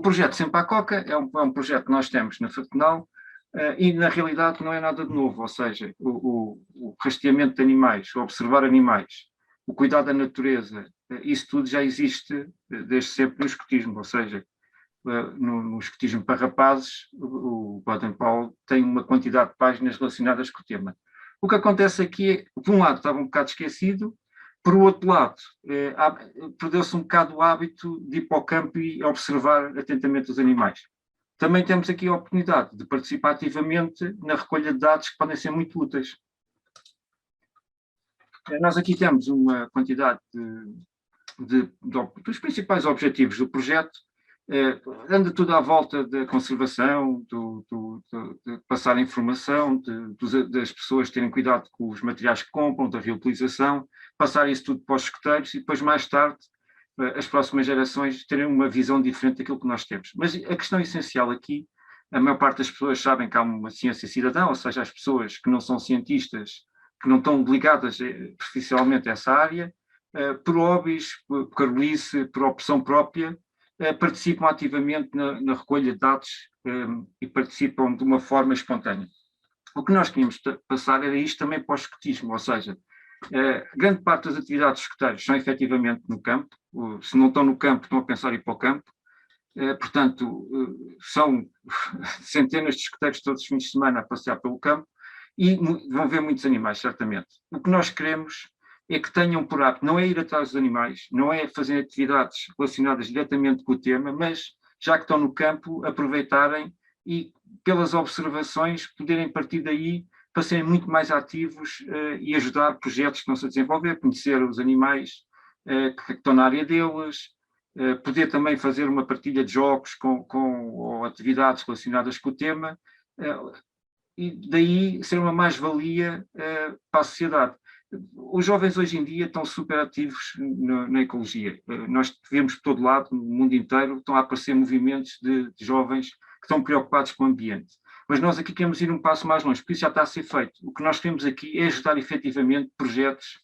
projeto Sempre à Coca é um projeto que nós temos na FATENAL e, na realidade, não é nada de novo, ou seja, o rastreamento de animais, o observar animais, o cuidado da natureza, isso tudo já existe desde sempre no escotismo, ou seja, no escotismo para rapazes, o Baden-Powell tem uma quantidade de páginas relacionadas com o tema. O que acontece aqui é, por um lado, estava um bocado esquecido, por outro lado, perdeu-se um bocado o hábito de ir para o campo e observar atentamente os animais. Também temos aqui a oportunidade de participar ativamente na recolha de dados que podem ser muito úteis. Nós aqui temos uma quantidade dos principais objetivos do projeto. Anda tudo à volta da conservação, de passar a informação, das pessoas terem cuidado com os materiais que compram, da reutilização, passar isso tudo para os escuteiros e depois, mais tarde, as próximas gerações terem uma visão diferente daquilo que nós temos. Mas a questão essencial aqui, a maior parte das pessoas sabem que há uma ciência cidadã, ou seja, as pessoas que não são cientistas, que não estão ligadas profissionalmente a essa área, por hobbies, por carolice, por opção própria, participam ativamente na recolha de dados e participam de uma forma espontânea. O que nós queríamos passar era isto também para o escotismo, ou seja, grande parte das atividades dos escoteiros são efetivamente no campo, se não estão no campo, estão a pensar em ir para o campo, portanto, são centenas de escoteiros todos os fins de semana a passear pelo campo e vão ver muitos animais, certamente. O que nós queremos é que tenham por hábito, não é ir atrás dos animais, não é fazer atividades relacionadas diretamente com o tema, mas já que estão no campo, aproveitarem e, pelas observações, poderem partir daí para serem muito mais ativos e ajudar projetos que estão-se a desenvolver, conhecer os animais que estão na área deles, poder também fazer uma partilha de jogos ou atividades relacionadas com o tema, e daí ser uma mais-valia para a sociedade. Os jovens hoje em dia estão super ativos na ecologia. Nós vemos por todo lado, no mundo inteiro, estão a aparecer movimentos de jovens que estão preocupados com o ambiente. Mas nós aqui queremos ir um passo mais longe, porque isso já está a ser feito. O que nós queremos aqui é ajudar efetivamente projetos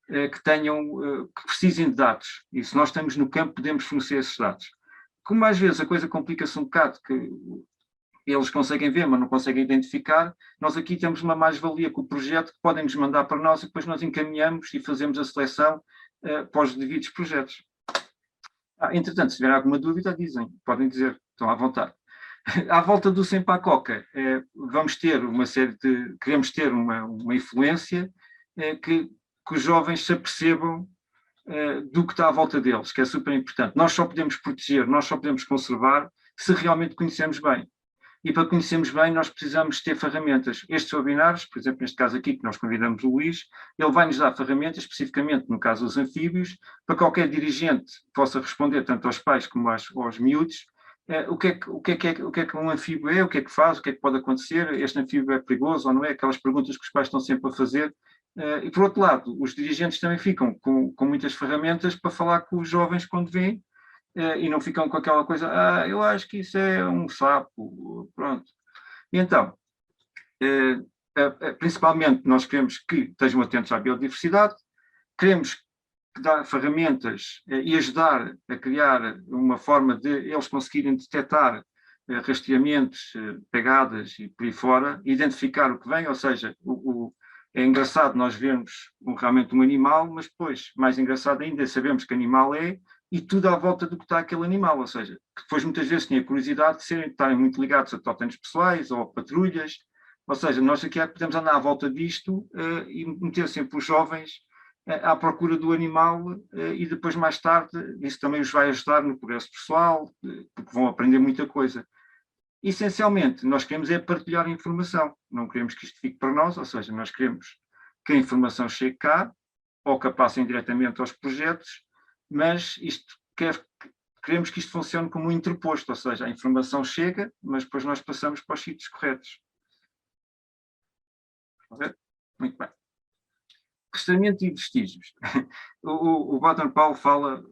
que precisem de dados. E se nós estamos no campo, podemos fornecer esses dados. Como às vezes a coisa complica-se um bocado, que eles conseguem ver, mas não conseguem identificar, nós aqui temos uma mais-valia com o projeto que podem nos mandar para nós e depois nós encaminhamos e fazemos a seleção para os devidos projetos. Entretanto, se tiver alguma dúvida, podem dizer, estão à vontade. À volta do Sempre à Coca, vamos ter queremos ter uma influência que os jovens se apercebam do que está à volta deles, que é super importante. Nós só podemos proteger, nós só podemos conservar se realmente conhecemos bem. E para conhecermos bem, nós precisamos ter ferramentas. Estes webinários, por exemplo, neste caso aqui, que nós convidamos o Luís, ele vai-nos dar ferramentas, especificamente no caso dos anfíbios, para qualquer dirigente possa responder, tanto aos pais como aos miúdos, o que é que um anfíbio é, o que é que faz, o que é que pode acontecer, este anfíbio é perigoso ou não é, aquelas perguntas que os pais estão sempre a fazer. E, por outro lado, os dirigentes também ficam com muitas ferramentas para falar com os jovens quando vêm, e não ficam com aquela coisa, eu acho que isso é um sapo, pronto. E então, principalmente nós queremos que estejam atentos à biodiversidade, queremos dar ferramentas e ajudar a criar uma forma de eles conseguirem detectar rastreamentos, pegadas e por aí fora, identificar o que vem, ou seja, é engraçado nós vermos realmente um animal, mas depois, mais engraçado ainda, sabemos que animal é, e tudo à volta do que está aquele animal, ou seja, que depois muitas vezes tinha curiosidade de estarem muito ligados a tótems pessoais ou a patrulhas, ou seja, nós aqui podemos andar à volta disto e meter sempre os jovens à procura do animal e depois mais tarde isso também os vai ajudar no progresso pessoal, porque vão aprender muita coisa. Essencialmente, nós queremos é partilhar a informação, não queremos que isto fique para nós, ou seja, nós queremos que a informação chegue cá, ou que a passem diretamente aos projetos, mas queremos que isto funcione como um interposto, ou seja, a informação chega, mas depois nós passamos para os sítios corretos. Muito bem. Rastreamento e vestígios. O Baden-Powell fala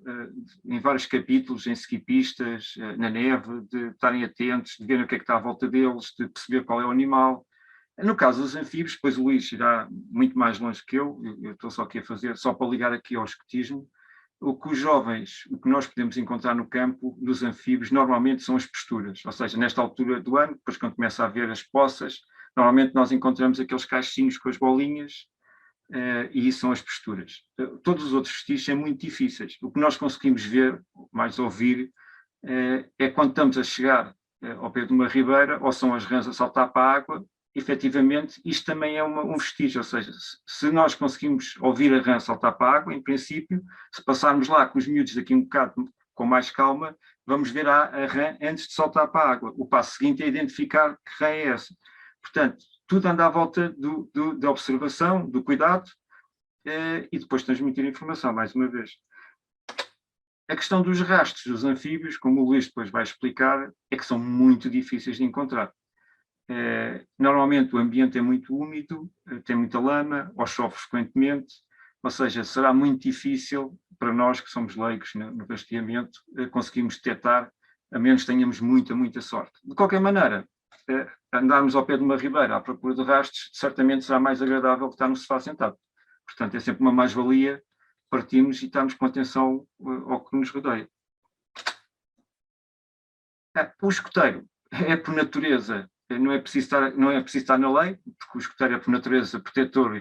em vários capítulos, em seguir pistas, na neve, de estarem atentos, de verem o que é que está à volta deles, de perceber qual é o animal. No caso dos anfíbios, depois o Luís irá muito mais longe que eu estou só aqui a fazer, só para ligar aqui ao escotismo. o que os jovens, o que nós podemos encontrar no campo, dos anfíbios, normalmente são as posturas. Ou seja, nesta altura do ano, depois quando começa a haver as poças, normalmente nós encontramos aqueles caixinhos com as bolinhas, e isso são as posturas. Todos os outros vestígios são muito difíceis. O que nós conseguimos ver, mais ouvir, é quando estamos a chegar ao pé de uma ribeira, ou são as rãs a saltar para a água. Efetivamente, isto também é um vestígio, ou seja, se nós conseguimos ouvir a rã saltar para a água, em princípio, se passarmos lá com os miúdos daqui um bocado com mais calma, vamos ver a rã antes de saltar para a água. O passo seguinte é identificar que rã é essa. Portanto, tudo anda à volta da observação, do cuidado, e depois transmitir informação, mais uma vez. A questão dos rastros dos anfíbios, como o Luís depois vai explicar, é que são muito difíceis de encontrar. Normalmente o ambiente é muito úmido, tem muita lama, ou chove frequentemente, ou seja, será muito difícil para nós que somos leigos no rastreamento conseguirmos detectar, a menos que tenhamos muita sorte. De qualquer maneira, andarmos ao pé de uma ribeira à procura de rastros, certamente será mais agradável que estar no sofá sentado. Portanto, é sempre uma mais-valia partirmos e estarmos com atenção ao que nos rodeia. O escoteiro é por natureza, não é preciso estar na lei, porque o escoteiro é por natureza protetor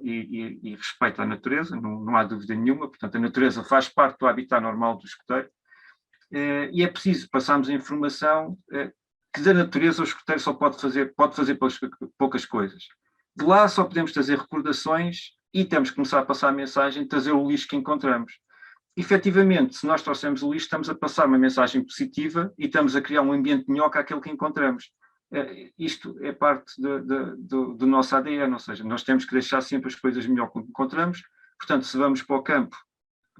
e respeita a natureza, não há dúvida nenhuma. Portanto, a natureza faz parte do habitat normal do escoteiro, e é preciso passarmos a informação que da natureza o escoteiro só pode fazer poucas coisas. De lá só podemos trazer recordações e temos que começar a passar a mensagem de trazer o lixo que encontramos. Efetivamente, se nós trouxermos o lixo, estamos a passar uma mensagem positiva e estamos a criar um ambiente melhor que aquele que encontramos. Isto é parte do nosso ADN, ou seja, nós temos que deixar sempre as coisas melhor que encontramos. Portanto, se vamos para o campo,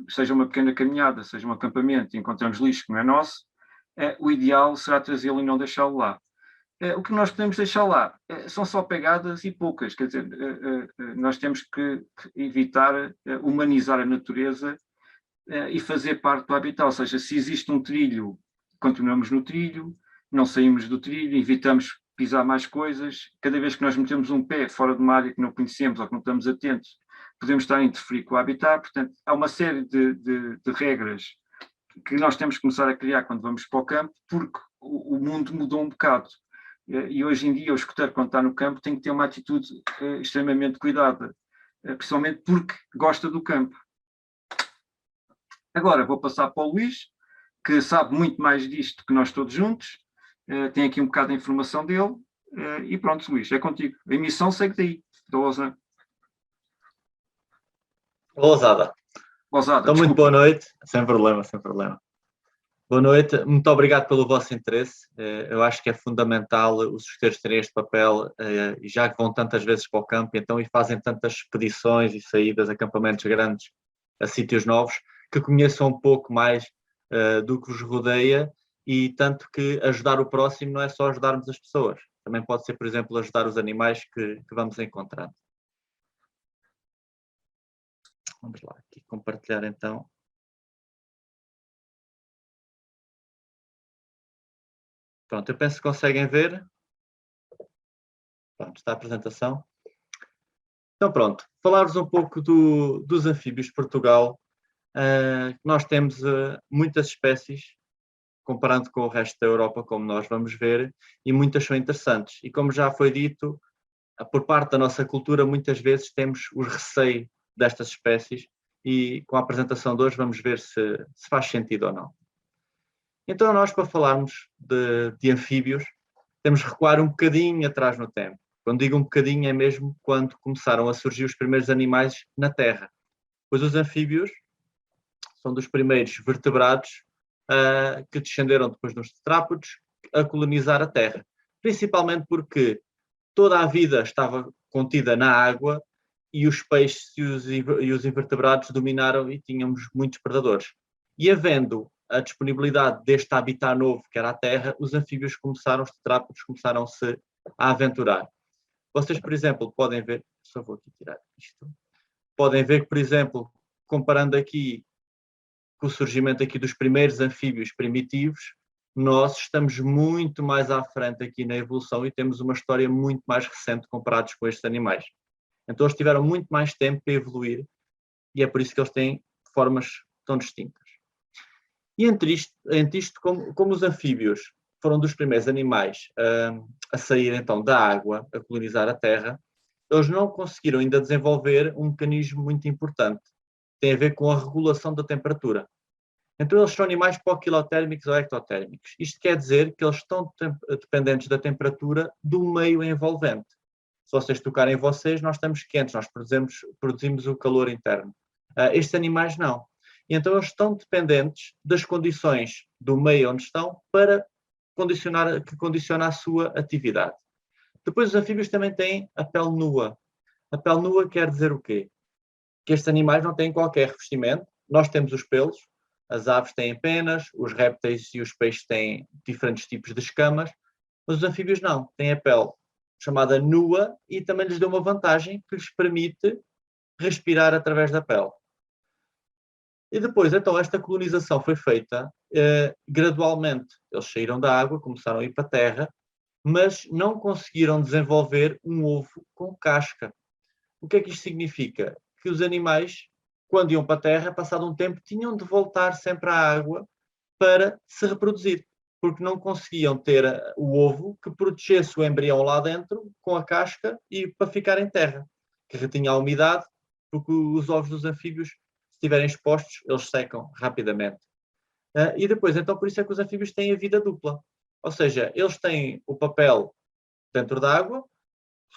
seja uma pequena caminhada, seja um acampamento, e encontramos lixo que não é nosso, o ideal será trazê-lo e não deixá-lo lá. O que nós podemos deixar lá são só pegadas e poucas, quer dizer, nós temos que evitar humanizar a natureza e fazer parte do habitat, ou seja, se existe um trilho, continuamos no trilho, não saímos do trilho, evitamos pisar mais coisas. Cada vez que nós metemos um pé fora de uma área que não conhecemos ou que não estamos atentos, podemos estar a interferir com o habitat. Portanto, há uma série de regras que nós temos que começar a criar quando vamos para o campo, porque o mundo mudou um bocado. E hoje em dia o escoteiro, quando está no campo, tem que ter uma atitude extremamente cuidada, principalmente porque gosta do campo. Agora vou passar para o Luís, que sabe muito mais disto que nós todos juntos, tem aqui um bocado de informação dele, e pronto, Luís, é contigo. A emissão segue daí, da Lousã. Lousada. Então, muito boa noite, sem problema. Boa noite, muito obrigado pelo vosso interesse. Eu acho que é fundamental os escoteiros terem este papel, já que vão tantas vezes para o campo, então, e fazem tantas expedições e saídas, acampamentos grandes a sítios novos, que conheçam um pouco mais do que os rodeia, e tanto que ajudar o próximo não é só ajudarmos as pessoas, também pode ser, por exemplo, ajudar os animais que vamos encontrando. Vamos lá, aqui compartilhar então. Pronto, eu penso que conseguem ver. Pronto, está a apresentação. Então pronto, falar-vos um pouco dos anfíbios de Portugal. Nós temos muitas espécies, comparando com o resto da Europa, como nós vamos ver, e muitas são interessantes. E como já foi dito, por parte da nossa cultura, muitas vezes temos o receio destas espécies, e com a apresentação de hoje vamos ver se faz sentido ou não. Então nós, para falarmos de anfíbios, temos que recuar um bocadinho atrás no tempo. Quando digo um bocadinho é mesmo quando começaram a surgir os primeiros animais na Terra. Pois os anfíbios são dos primeiros vertebrados que descenderam depois dos tetrápodes a colonizar a Terra. Principalmente porque toda a vida estava contida na água e os peixes e os invertebrados dominaram e tínhamos muitos predadores. E havendo a disponibilidade deste habitat novo que era a Terra, os anfíbios os tetrápodes começaram-se a aventurar. Vocês, por exemplo, podem ver, só vou aqui tirar isto, podem ver que, por exemplo, comparando aqui com o surgimento aqui dos primeiros anfíbios primitivos, nós estamos muito mais à frente aqui na evolução e temos uma história muito mais recente comparados com estes animais. Então eles tiveram muito mais tempo para evoluir e é por isso que eles têm formas estão distintas. E entre isto como os anfíbios foram dos primeiros animais a sair então da água, a colonizar a Terra, eles não conseguiram ainda desenvolver um mecanismo muito importante. Tem a ver com a regulação da temperatura. Então eles são animais poquilotérmicos ou ectotérmicos. Isto quer dizer que eles estão dependentes da temperatura do meio envolvente. Se vocês tocarem em vocês, nós estamos quentes, nós produzimos o calor interno. Estes animais não. E então eles estão dependentes das condições do meio onde estão para que condiciona a sua atividade. Depois os anfíbios também têm a pele nua. A pele nua quer dizer o quê? Que estes animais não têm qualquer revestimento. Nós temos os pelos, as aves têm penas, os répteis e os peixes têm diferentes tipos de escamas, mas os anfíbios não, têm a pele chamada nua e também lhes dá uma vantagem que lhes permite respirar através da pele. E depois, então, esta colonização foi feita gradualmente. Eles saíram da água, começaram a ir para a terra, mas não conseguiram desenvolver um ovo com casca. O que é que isto significa? Que os animais, quando iam para a terra, passado um tempo, tinham de voltar sempre à água para se reproduzir, porque não conseguiam ter o ovo que protegesse o embrião lá dentro, com a casca, e para ficar em terra, que retinha a umidade, porque os ovos dos anfíbios, se estiverem expostos, eles secam rapidamente. E depois, então, por isso é que os anfíbios têm a vida dupla. Ou seja, eles têm o papel dentro da água,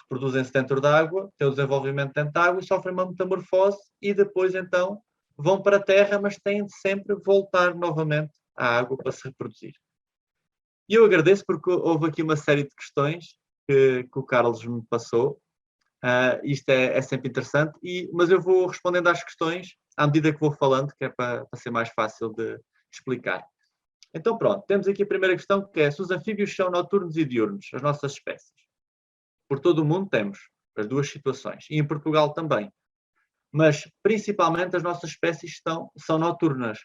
reproduzem-se dentro da água, têm o desenvolvimento dentro da água e sofrem uma metamorfose e depois, então, vão para a terra, mas têm de sempre voltar novamente à água para se reproduzir. E eu agradeço porque houve aqui uma série de questões que o Carlos me passou. Isto é sempre interessante, mas eu vou respondendo às questões à medida que vou falando, que é para ser mais fácil de explicar. Então pronto, temos aqui a primeira questão, que é se os anfíbios são noturnos e diurnos, as nossas espécies. Por todo o mundo temos as duas situações, e em Portugal também. Mas principalmente as nossas espécies são noturnas.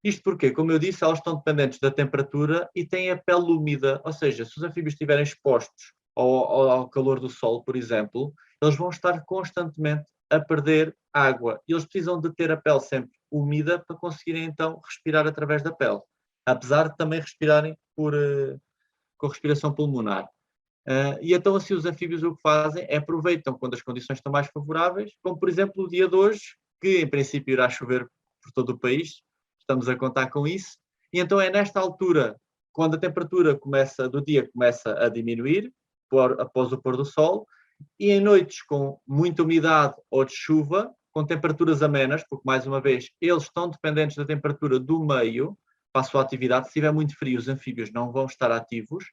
Isto porque, como eu disse, elas estão dependentes da temperatura e têm a pele úmida, ou seja, se os anfíbios estiverem expostos ao calor do sol, por exemplo, eles vão estar constantemente a perder água. E eles precisam de ter a pele sempre úmida para conseguirem então respirar através da pele, apesar de também respirarem com respiração pulmonar. E então assim os anfíbios o que fazem é aproveitam quando as condições estão mais favoráveis, como por exemplo o dia de hoje, que em princípio irá chover por todo o país, estamos a contar com isso, e então é nesta altura, quando a temperatura do dia começa a diminuir, após o pôr do sol, e em noites com muita umidade ou de chuva, com temperaturas amenas, porque mais uma vez eles estão dependentes da temperatura do meio para a sua atividade. Se estiver muito frio, os anfíbios não vão estar ativos,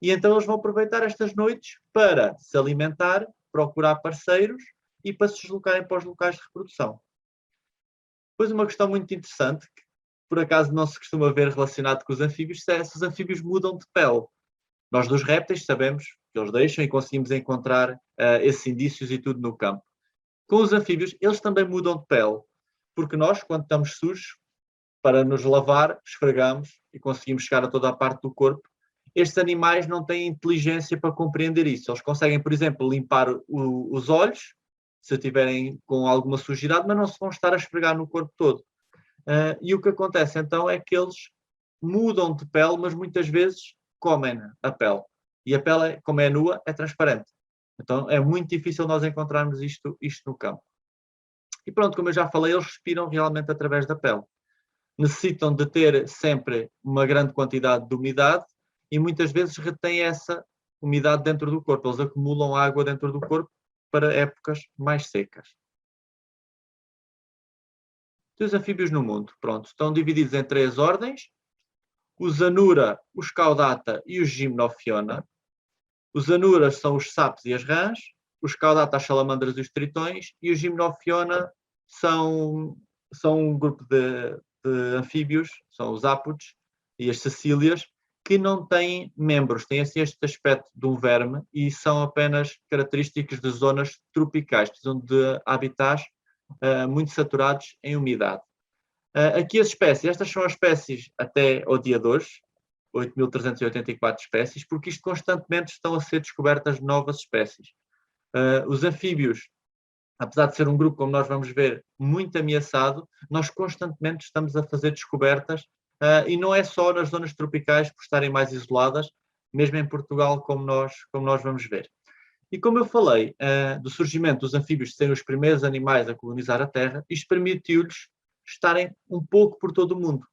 e então eles vão aproveitar estas noites para se alimentar, procurar parceiros e para se deslocarem para os locais de reprodução. Depois uma questão muito interessante, que por acaso não se costuma ver relacionado com os anfíbios, é se os anfíbios mudam de pele. Nós dos répteis sabemos que eles deixam e conseguimos encontrar esses indícios e tudo no campo. Com os anfíbios, eles também mudam de pele, porque nós, quando estamos sujos, para nos lavar, esfregamos e conseguimos chegar a toda a parte do corpo. Estes animais não têm inteligência para compreender isso. Eles conseguem, por exemplo, limpar os olhos, se tiverem com alguma sujidade, mas não se vão estar a esfregar no corpo todo. E o que acontece então é que eles mudam de pele, mas muitas vezes comem a pele. E a pele, como é nua, é transparente. Então é muito difícil nós encontrarmos isto no campo. E pronto, como eu já falei, eles respiram realmente através da pele. Necessitam de ter sempre uma grande quantidade de umidade e muitas vezes retêm essa umidade dentro do corpo. Eles acumulam água dentro do corpo para épocas mais secas. Os anfíbios no mundo, pronto, estão divididos em 3 ordens: os Anura, os Caudata e os Gymnophiona. Os Anuras são os sapos e as rãs, os Caudata as salamandras e os tritões, e os Gymnophiona são um grupo de anfíbios, são os ápodes e as cecílias, que não têm membros, têm assim este aspecto de um verme e são apenas características de zonas tropicais, precisam de habitats muito saturados em umidade. Aqui as espécies, estas são as espécies até ao dia de hoje, 8.384 espécies, porque isto constantemente estão a ser descobertas novas espécies. Os anfíbios apesar de ser um grupo, como nós vamos ver, muito ameaçado, nós constantemente estamos a fazer descobertas, e não é só nas zonas tropicais por estarem mais isoladas, mesmo em Portugal, como nós vamos ver. E como eu falei, do surgimento dos anfíbios serem os primeiros animais a colonizar a Terra, isto permitiu-lhes estarem um pouco por todo o mundo,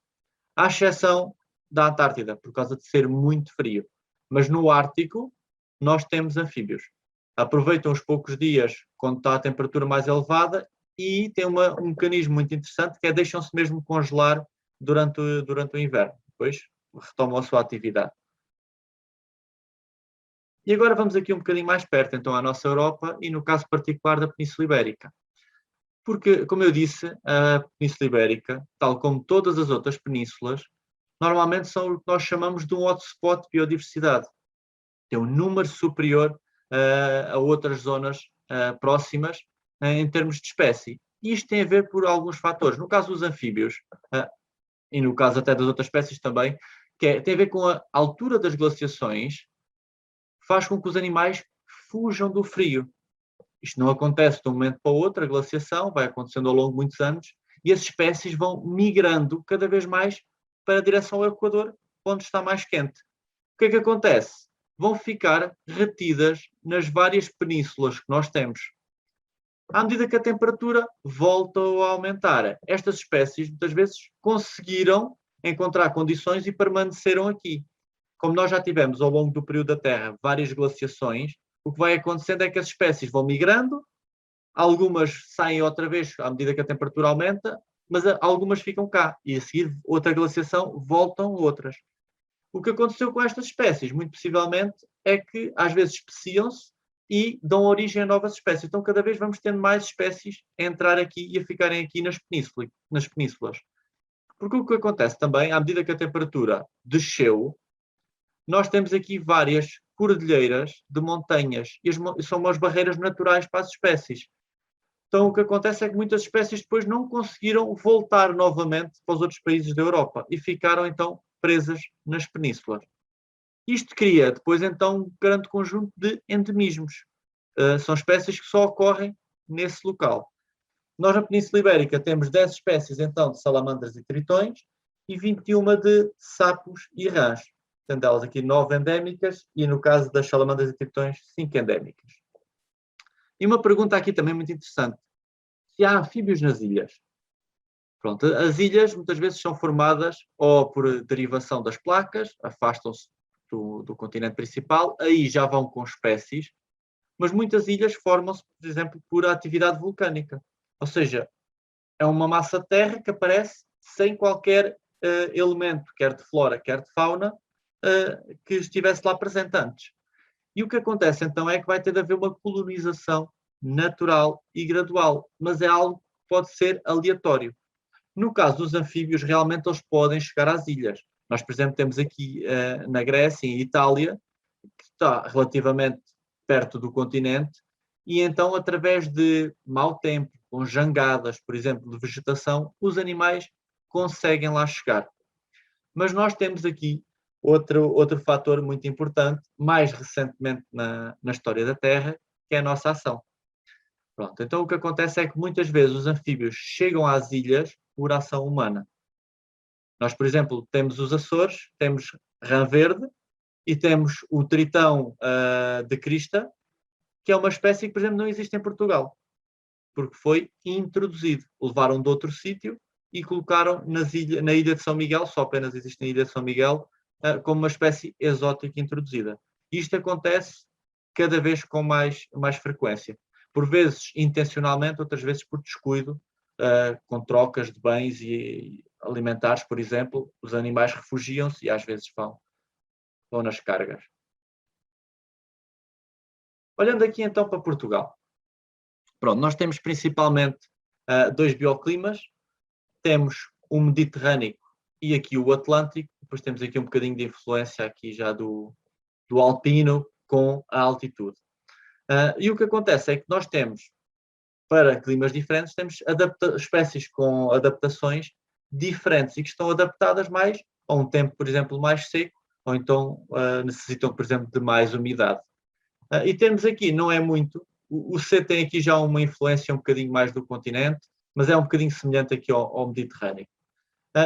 à exceção da Antártida, por causa de ser muito frio. Mas no Ártico, nós temos anfíbios. Aproveitam os poucos dias quando está a temperatura mais elevada e tem um mecanismo muito interessante que é deixam-se mesmo congelar durante o inverno. Depois retomam a sua atividade. E agora vamos aqui um bocadinho mais perto, então, à nossa Europa e no caso particular da Península Ibérica. Porque, como eu disse, a Península Ibérica, tal como todas as outras penínsulas, normalmente são o que nós chamamos de um hotspot de biodiversidade. Tem um número superior a outras zonas próximas em termos de espécie. E isto tem a ver por alguns fatores. No caso dos anfíbios, e no caso até das outras espécies também, tem a ver com a altura das glaciações, faz com que os animais fujam do frio. Isto não acontece de um momento para o outro, a glaciação vai acontecendo ao longo de muitos anos, e as espécies vão migrando cada vez mais para a direção ao Equador, onde está mais quente. O que é que acontece? Vão ficar retidas nas várias penínsulas que nós temos. À medida que a temperatura volta a aumentar, estas espécies muitas vezes conseguiram encontrar condições e permaneceram aqui. Como nós já tivemos ao longo do período da Terra várias glaciações, o que vai acontecendo é que as espécies vão migrando, algumas saem outra vez à medida que a temperatura aumenta, mas algumas ficam cá e a seguir outra glaciação voltam outras. O que aconteceu com estas espécies, muito possivelmente, é que às vezes especiam-se e dão origem a novas espécies. Então cada vez vamos tendo mais espécies a entrar aqui e a ficarem aqui nas penínsulas. Porque o que acontece também, à medida que a temperatura desceu, nós temos aqui várias cordilheiras de montanhas e são umas barreiras naturais para as espécies. Então o que acontece é que muitas espécies depois não conseguiram voltar novamente para os outros países da Europa e ficaram então presas nas penínsulas. Isto cria depois então um grande conjunto de endemismos. São espécies que só ocorrem nesse local. Nós na Península Ibérica temos 10 espécies então de salamandras e tritões e 21 de sapos e rãs. Tendo delas aqui 9 endémicas e no caso das salamandras e tritões 5 endémicas. E uma pergunta aqui também muito interessante. Se há anfíbios nas ilhas? Pronto, as ilhas muitas vezes são formadas ou por derivação das placas, afastam-se do continente principal, aí já vão com espécies, mas muitas ilhas formam-se, por exemplo, por atividade vulcânica. Ou seja, é uma massa de terra que aparece sem qualquer elemento, quer de flora, quer de fauna, que estivesse lá presente antes. E o que acontece então é que vai ter de haver uma colonização natural e gradual, mas é algo que pode ser aleatório. No caso dos anfíbios, realmente eles podem chegar às ilhas. Nós, por exemplo, temos aqui na Grécia e Itália, que está relativamente perto do continente, e então, através de mau tempo, com jangadas, por exemplo, de vegetação, os animais conseguem lá chegar. Mas nós temos aqui outro fator muito importante, mais recentemente na história da Terra, que é a nossa ação. Pronto, então o que acontece é que muitas vezes os anfíbios chegam às ilhas por ação humana. Nós, por exemplo, temos os Açores, temos rã verde e temos o tritão de crista, que é uma espécie que, por exemplo, não existe em Portugal, porque foi introduzido. Levaram de outro sítio e colocaram na ilha de São Miguel, só apenas existe na ilha de São Miguel, como uma espécie exótica introduzida. Isto acontece cada vez com mais frequência. Por vezes intencionalmente, outras vezes por descuido, com trocas de bens e alimentares, por exemplo, os animais refugiam-se e às vezes vão nas cargas. Olhando aqui então para Portugal. Pronto, nós temos principalmente 2 bioclimas. Temos o Mediterrâneo e aqui o Atlântico. Depois temos aqui um bocadinho de influência aqui já do alpino com a altitude. E o que acontece é que nós temos, para climas diferentes, temos espécies com adaptações diferentes e que estão adaptadas mais a um tempo, por exemplo, mais seco, ou então necessitam, por exemplo, de mais umidade. E temos aqui, não é muito, O C tem aqui já uma influência um bocadinho mais do continente, mas é um bocadinho semelhante aqui ao Mediterrâneo.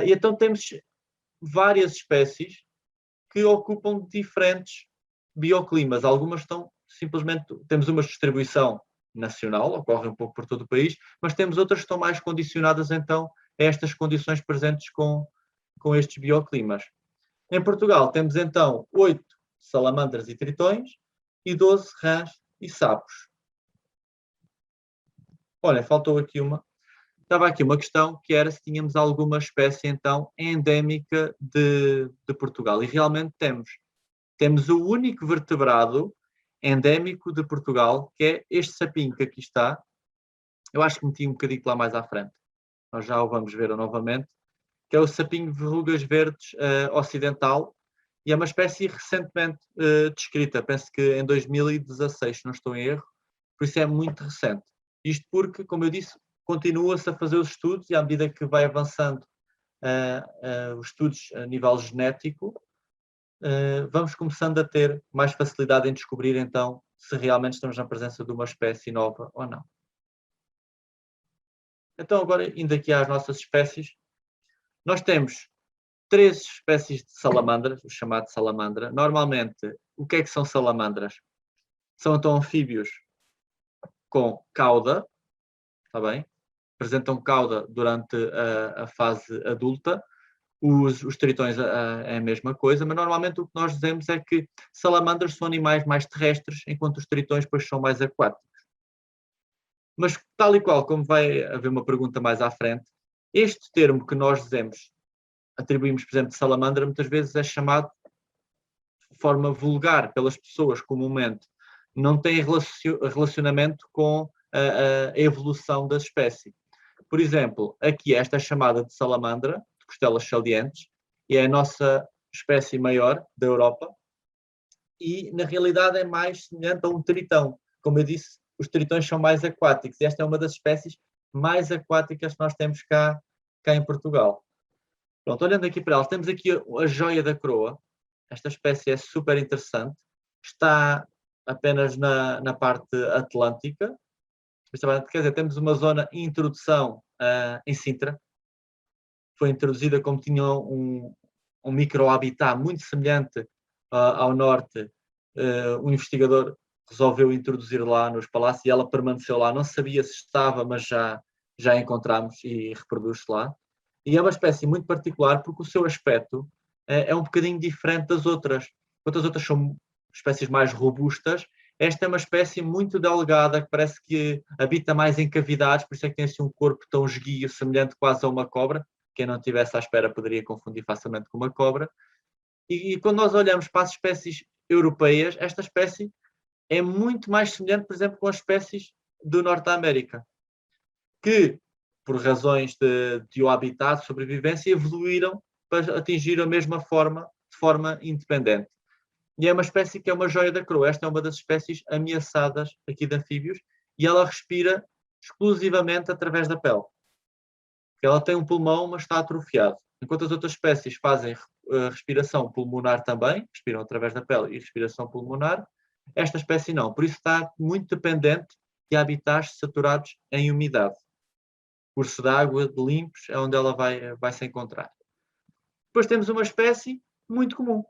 E então temos várias espécies que ocupam diferentes bioclimas. Algumas estão simplesmente, temos uma distribuição nacional, ocorre um pouco por todo o país, mas temos outras que estão mais condicionadas então a estas condições presentes com estes bioclimas. Em Portugal temos então 8 salamandras e tritões e 12 rãs e sapos. Olha, faltou aqui uma. Estava aqui uma questão que era se tínhamos alguma espécie então endémica de Portugal. E realmente temos. Temos o único vertebrado endémico de Portugal, que é este sapinho que aqui está. Eu acho que meti um bocadinho lá mais à frente. Nós já o vamos ver novamente. Que é o sapinho de verrugas verdes ocidental. E é uma espécie recentemente descrita. Penso que em 2016, se não estou em erro. Por isso é muito recente. Isto porque, como eu disse, continua-se a fazer os estudos e à medida que vai avançando os estudos a nível genético, vamos começando a ter mais facilidade em descobrir então se realmente estamos na presença de uma espécie nova ou não. Então agora, indo aqui às nossas espécies, nós temos 3 espécies de salamandras, o chamado salamandra. Normalmente, o que é que são salamandras? São então anfíbios com cauda, está bem? Apresentam cauda durante a fase adulta. Os tritões é a mesma coisa, mas normalmente o que nós dizemos é que salamandras são animais mais terrestres, enquanto os tritões depois são mais aquáticos. Mas tal e qual, como vai haver uma pergunta mais à frente, este termo que nós dizemos, atribuímos, por exemplo, de salamandra, muitas vezes é chamado de forma vulgar pelas pessoas comumente. Não tem relacionamento com a evolução da espécie. Por exemplo, aqui esta é chamada de salamandra, de costelas salientes, e é a nossa espécie maior da Europa, e na realidade é mais semelhante a um tritão. Como eu disse, os tritões são mais aquáticos, e esta é uma das espécies mais aquáticas que nós temos cá em Portugal. Pronto, olhando aqui para elas, temos aqui a joia da coroa. Esta espécie é super interessante, está apenas na parte atlântica. Quer dizer, temos uma zona de introdução em Sintra. Foi introduzida como tinha um microhabitat muito semelhante ao norte. O investigador resolveu introduzir lá nos palácios e ela permaneceu lá. Não sabia se estava, mas já encontramos e reproduz-se lá. E é uma espécie muito particular porque o seu aspecto é um bocadinho diferente das outras. Enquanto as outras são espécies mais robustas, esta é uma espécie muito delgada, que parece que habita mais em cavidades, por isso é que tem assim um corpo tão esguio, semelhante quase a uma cobra. Quem não estivesse à espera poderia confundir facilmente com uma cobra. E quando nós olhamos para as espécies europeias, esta espécie é muito mais semelhante, por exemplo, com as espécies do Norte da América, que, por razões de habitat, de sobrevivência, evoluíram para atingir a mesma forma, de forma independente. E é uma espécie que é uma joia da coroa. Esta é uma das espécies ameaçadas aqui de anfíbios e ela respira exclusivamente através da pele. Ela tem um pulmão, mas está atrofiado. Enquanto as outras espécies fazem respiração pulmonar também, respiram através da pele e respiração pulmonar, esta espécie não. Por isso está muito dependente de habitats saturados em umidade. Curso de água de limpos é onde ela vai se encontrar. Depois temos uma espécie muito comum,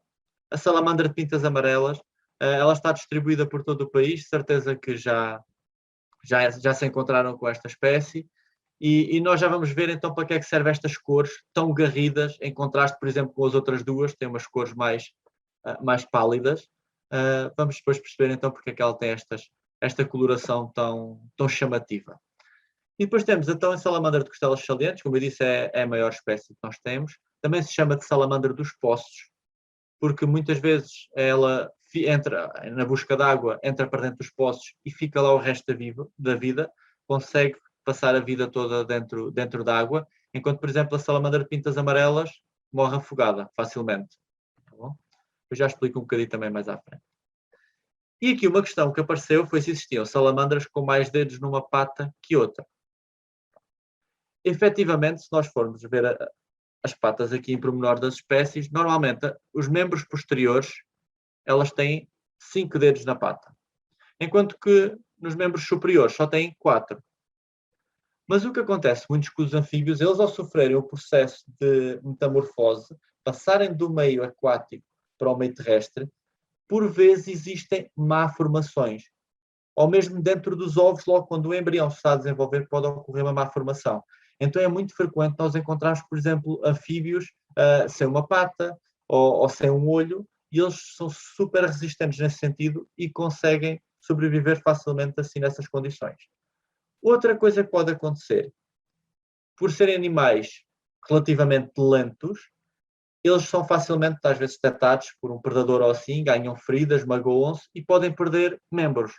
a salamandra de pintas amarelas. Ela está distribuída por todo o país, certeza que já se encontraram com esta espécie. E nós já vamos ver então para que é que servem estas cores tão garridas, em contraste, por exemplo, com as outras duas, tem umas cores mais pálidas. Vamos depois perceber então porque é que ela tem esta coloração tão chamativa. E depois temos então a salamandra de costelas salientes, como eu disse, é a maior espécie que nós temos. Também se chama de salamandra dos poços, porque muitas vezes ela entra na busca de água, entra para dentro dos poços e fica lá o resto da vida, consegue passar a vida toda dentro da água, enquanto, por exemplo, a salamandra de pintas amarelas morre afogada facilmente. Tá bom? Eu já explico um bocadinho também mais à frente. E aqui uma questão que apareceu foi se existiam salamandras com mais dedos numa pata que outra. Efetivamente, se nós formos ver as patas aqui em pormenor das espécies, normalmente os membros posteriores elas têm 5 dedos na pata. Enquanto que nos membros superiores só têm 4. Mas o que acontece muitos com os anfíbios, eles ao sofrerem o processo de metamorfose, passarem do meio aquático para o meio terrestre, por vezes existem malformações. Ou mesmo dentro dos ovos, logo quando o embrião se está a desenvolver, pode ocorrer uma malformação. Então é muito frequente nós encontrarmos, por exemplo, anfíbios sem uma pata ou sem um olho, e eles são super resistentes nesse sentido e conseguem sobreviver facilmente assim nessas condições. Outra coisa que pode acontecer, por serem animais relativamente lentos, eles são facilmente, às vezes, detectados por um predador ou assim, ganham feridas, magoam-se e podem perder membros.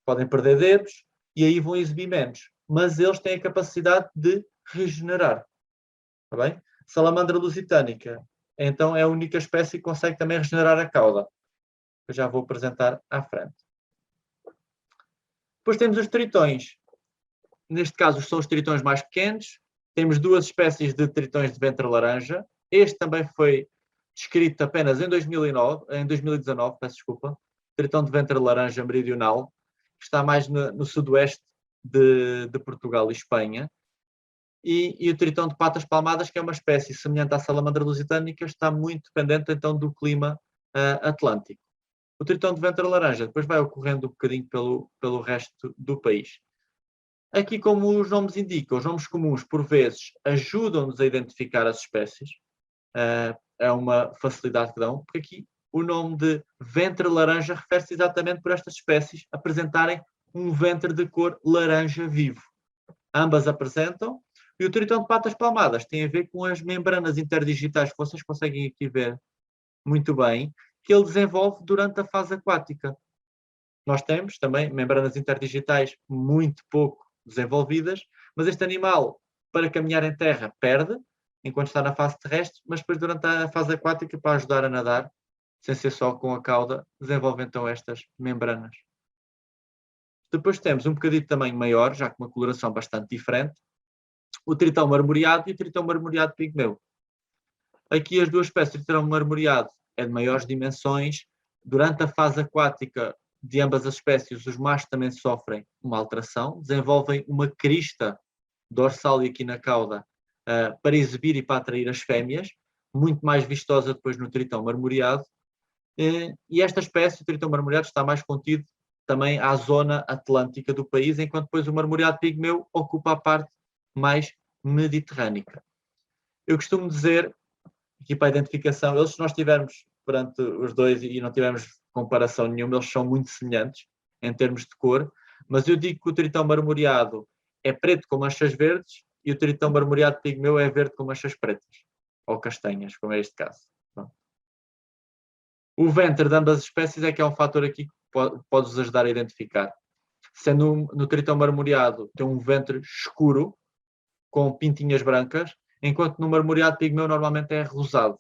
Podem perder dedos e aí vão exibir menos. Mas eles têm a capacidade de regenerar. Está bem? Salamandra lusitânica, então, é a única espécie que consegue também regenerar a cauda. Eu já vou apresentar à frente. Depois temos os tritões. Neste caso, são os tritões mais pequenos. Temos 2 espécies de tritões de ventre laranja. Este também foi descrito apenas em 2019, peço desculpa. Tritão de ventre laranja meridional, que está mais no sudoeste de Portugal e Espanha. E o tritão de patas palmadas, que é uma espécie semelhante à salamandra lusitânica, está muito dependente então do clima atlântico. O tritão de ventre laranja depois vai ocorrendo um bocadinho pelo resto do país. Aqui, como os nomes indicam, os nomes comuns, por vezes, ajudam-nos a identificar as espécies. É uma facilidade que dão, porque aqui o nome de ventre laranja refere-se exatamente por estas espécies apresentarem um ventre de cor laranja vivo. Ambas apresentam. E o tritão de patas palmadas tem a ver com as membranas interdigitais que vocês conseguem aqui ver muito bem, que ele desenvolve durante a fase aquática. Nós temos também membranas interdigitais muito pouco desenvolvidas, mas este animal, para caminhar em terra, perde, enquanto está na fase terrestre, mas depois durante a fase aquática, para ajudar a nadar, sem ser só com a cauda, desenvolve então estas membranas. Depois temos um bocadinho de tamanho maior, já com uma coloração bastante diferente, o tritão marmoreado e o tritão marmoreado pigmeu. Aqui as 2 espécies de tritão marmoreado é de maiores dimensões. Durante a fase aquática de ambas as espécies, os machos também sofrem uma alteração, desenvolvem uma crista dorsal e aqui na cauda para exibir e para atrair as fêmeas, muito mais vistosa depois no tritão marmoreado. E esta espécie, o tritão marmoreado, está mais contido também à zona atlântica do país, enquanto depois o marmoreado pigmeu ocupa a parte mais mediterrânica. Eu costumo dizer, aqui para a identificação, se nós tivermos perante os dois e não tivermos comparação nenhuma, eles são muito semelhantes em termos de cor, mas eu digo que o tritão marmoreado é preto com manchas verdes e o tritão marmoreado pigmeu é verde com manchas pretas, ou castanhas, como é este caso. O ventre de ambas as espécies é que é um fator aqui que pode-vos ajudar a identificar. Sendo no tritão marmoreado tem um ventre escuro, com pintinhas brancas, enquanto no marmoreado pigmeu normalmente é rosado.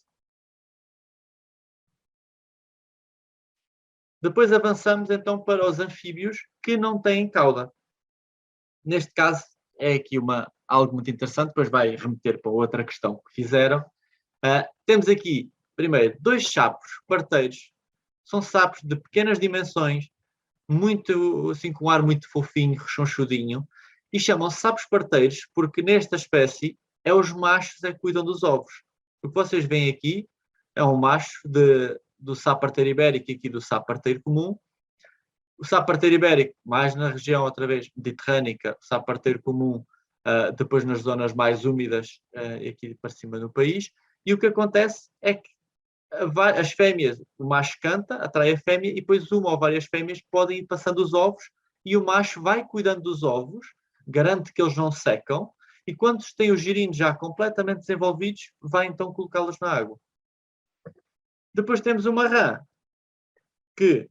Depois avançamos então para os anfíbios que não têm cauda. Neste caso é aqui algo muito interessante, depois vai remeter para outra questão que fizeram. Temos aqui, primeiro, 2 sapos parteiros. São sapos de pequenas dimensões, muito, assim, com um ar muito fofinho, rechonchudinho, e chamam-se sapos parteiros porque nesta espécie os machos que cuidam dos ovos. O que vocês veem aqui é um macho do sapo parteiro ibérico e aqui do sapo parteiro comum. O sapo parteiro ibérico, mais na região, outra vez, mediterrânica, o sapo parteiro comum, depois nas zonas mais úmidas, aqui para cima do país. E o que acontece é que as fêmeas, o macho canta, atrai a fêmea, e depois uma ou várias fêmeas podem ir passando os ovos e o macho vai cuidando dos ovos, garante que eles não secam, e quando têm os girinhos já completamente desenvolvidos, vai então colocá-los na água. Depois temos uma rã, que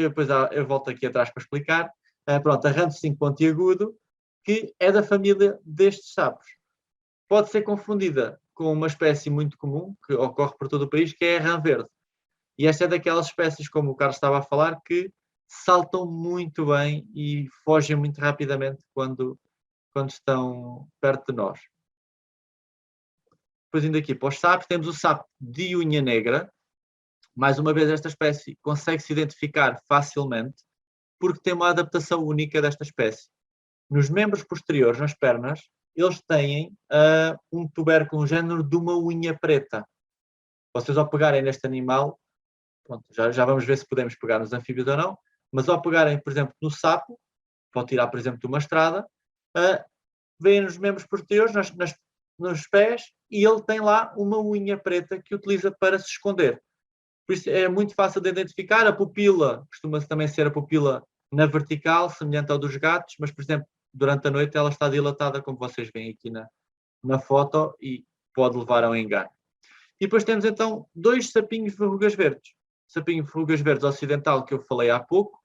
depois eu volto aqui atrás para explicar. Pronto, a rã de 5 pontiagudo, que é da família destes sapos. Pode ser confundida com uma espécie muito comum, que ocorre por todo o país, que é a rã verde. E esta é daquelas espécies, como o Carlos estava a falar, que saltam muito bem e fogem muito rapidamente quando estão perto de nós. Depois indo aqui para os sapos, temos o sapo de unha negra. Mais uma vez, esta espécie consegue-se identificar facilmente porque tem uma adaptação única desta espécie. Nos membros posteriores, nas pernas, eles têm um tubérculo, um género de uma unha preta. Vocês ao pegarem neste animal, pronto, já vamos ver se podemos pegar nos anfíbios ou não, mas ao pegarem, por exemplo, no sapo, pode tirar, por exemplo, de uma estrada, veem nos membros posteriores, nos pés, e ele tem lá uma unha preta que utiliza para se esconder. Por isso é muito fácil de identificar. A pupila costuma também ser a pupila na vertical, semelhante ao dos gatos, mas, por exemplo, durante a noite ela está dilatada, como vocês veem aqui na foto, e pode levar ao engano. E depois temos então 2 sapinhos verrugas verdes. Sapinho verrugas verdes ocidental, que eu falei há pouco,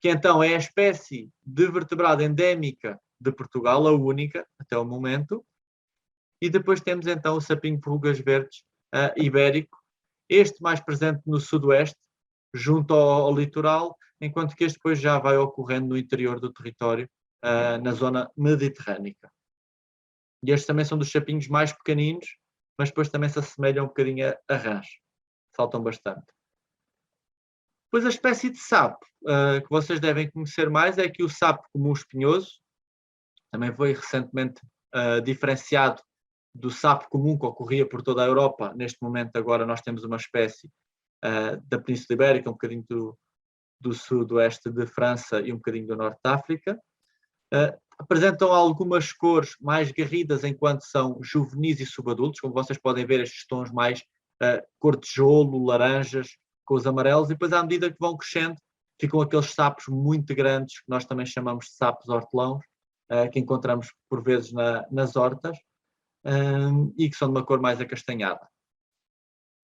que então é a espécie de vertebrado endémica de Portugal, a única até o momento. E depois temos então o sapinho verrugas verdes ibérico, este mais presente no sudoeste, junto ao litoral, enquanto que este depois já vai ocorrendo no interior do território, na zona mediterrânica. E estes também são dos sapinhos mais pequeninos, mas depois também se assemelham um bocadinho a rãs. Saltam bastante. Depois a espécie de sapo que vocês devem conhecer mais é aqui o sapo comum espinhoso. Também foi recentemente diferenciado do sapo comum que ocorria por toda a Europa. Neste momento agora nós temos uma espécie da Península Ibérica, um bocadinho do sudoeste de França e um bocadinho do norte de África. Apresentam algumas cores mais garridas enquanto são juvenis e subadultos, como vocês podem ver estes tons mais cor de tijolo, laranjas, com os amarelos, e depois à medida que vão crescendo ficam aqueles sapos muito grandes, que nós também chamamos de sapos hortelãos, que encontramos por vezes nas hortas, e que são de uma cor mais acastanhada.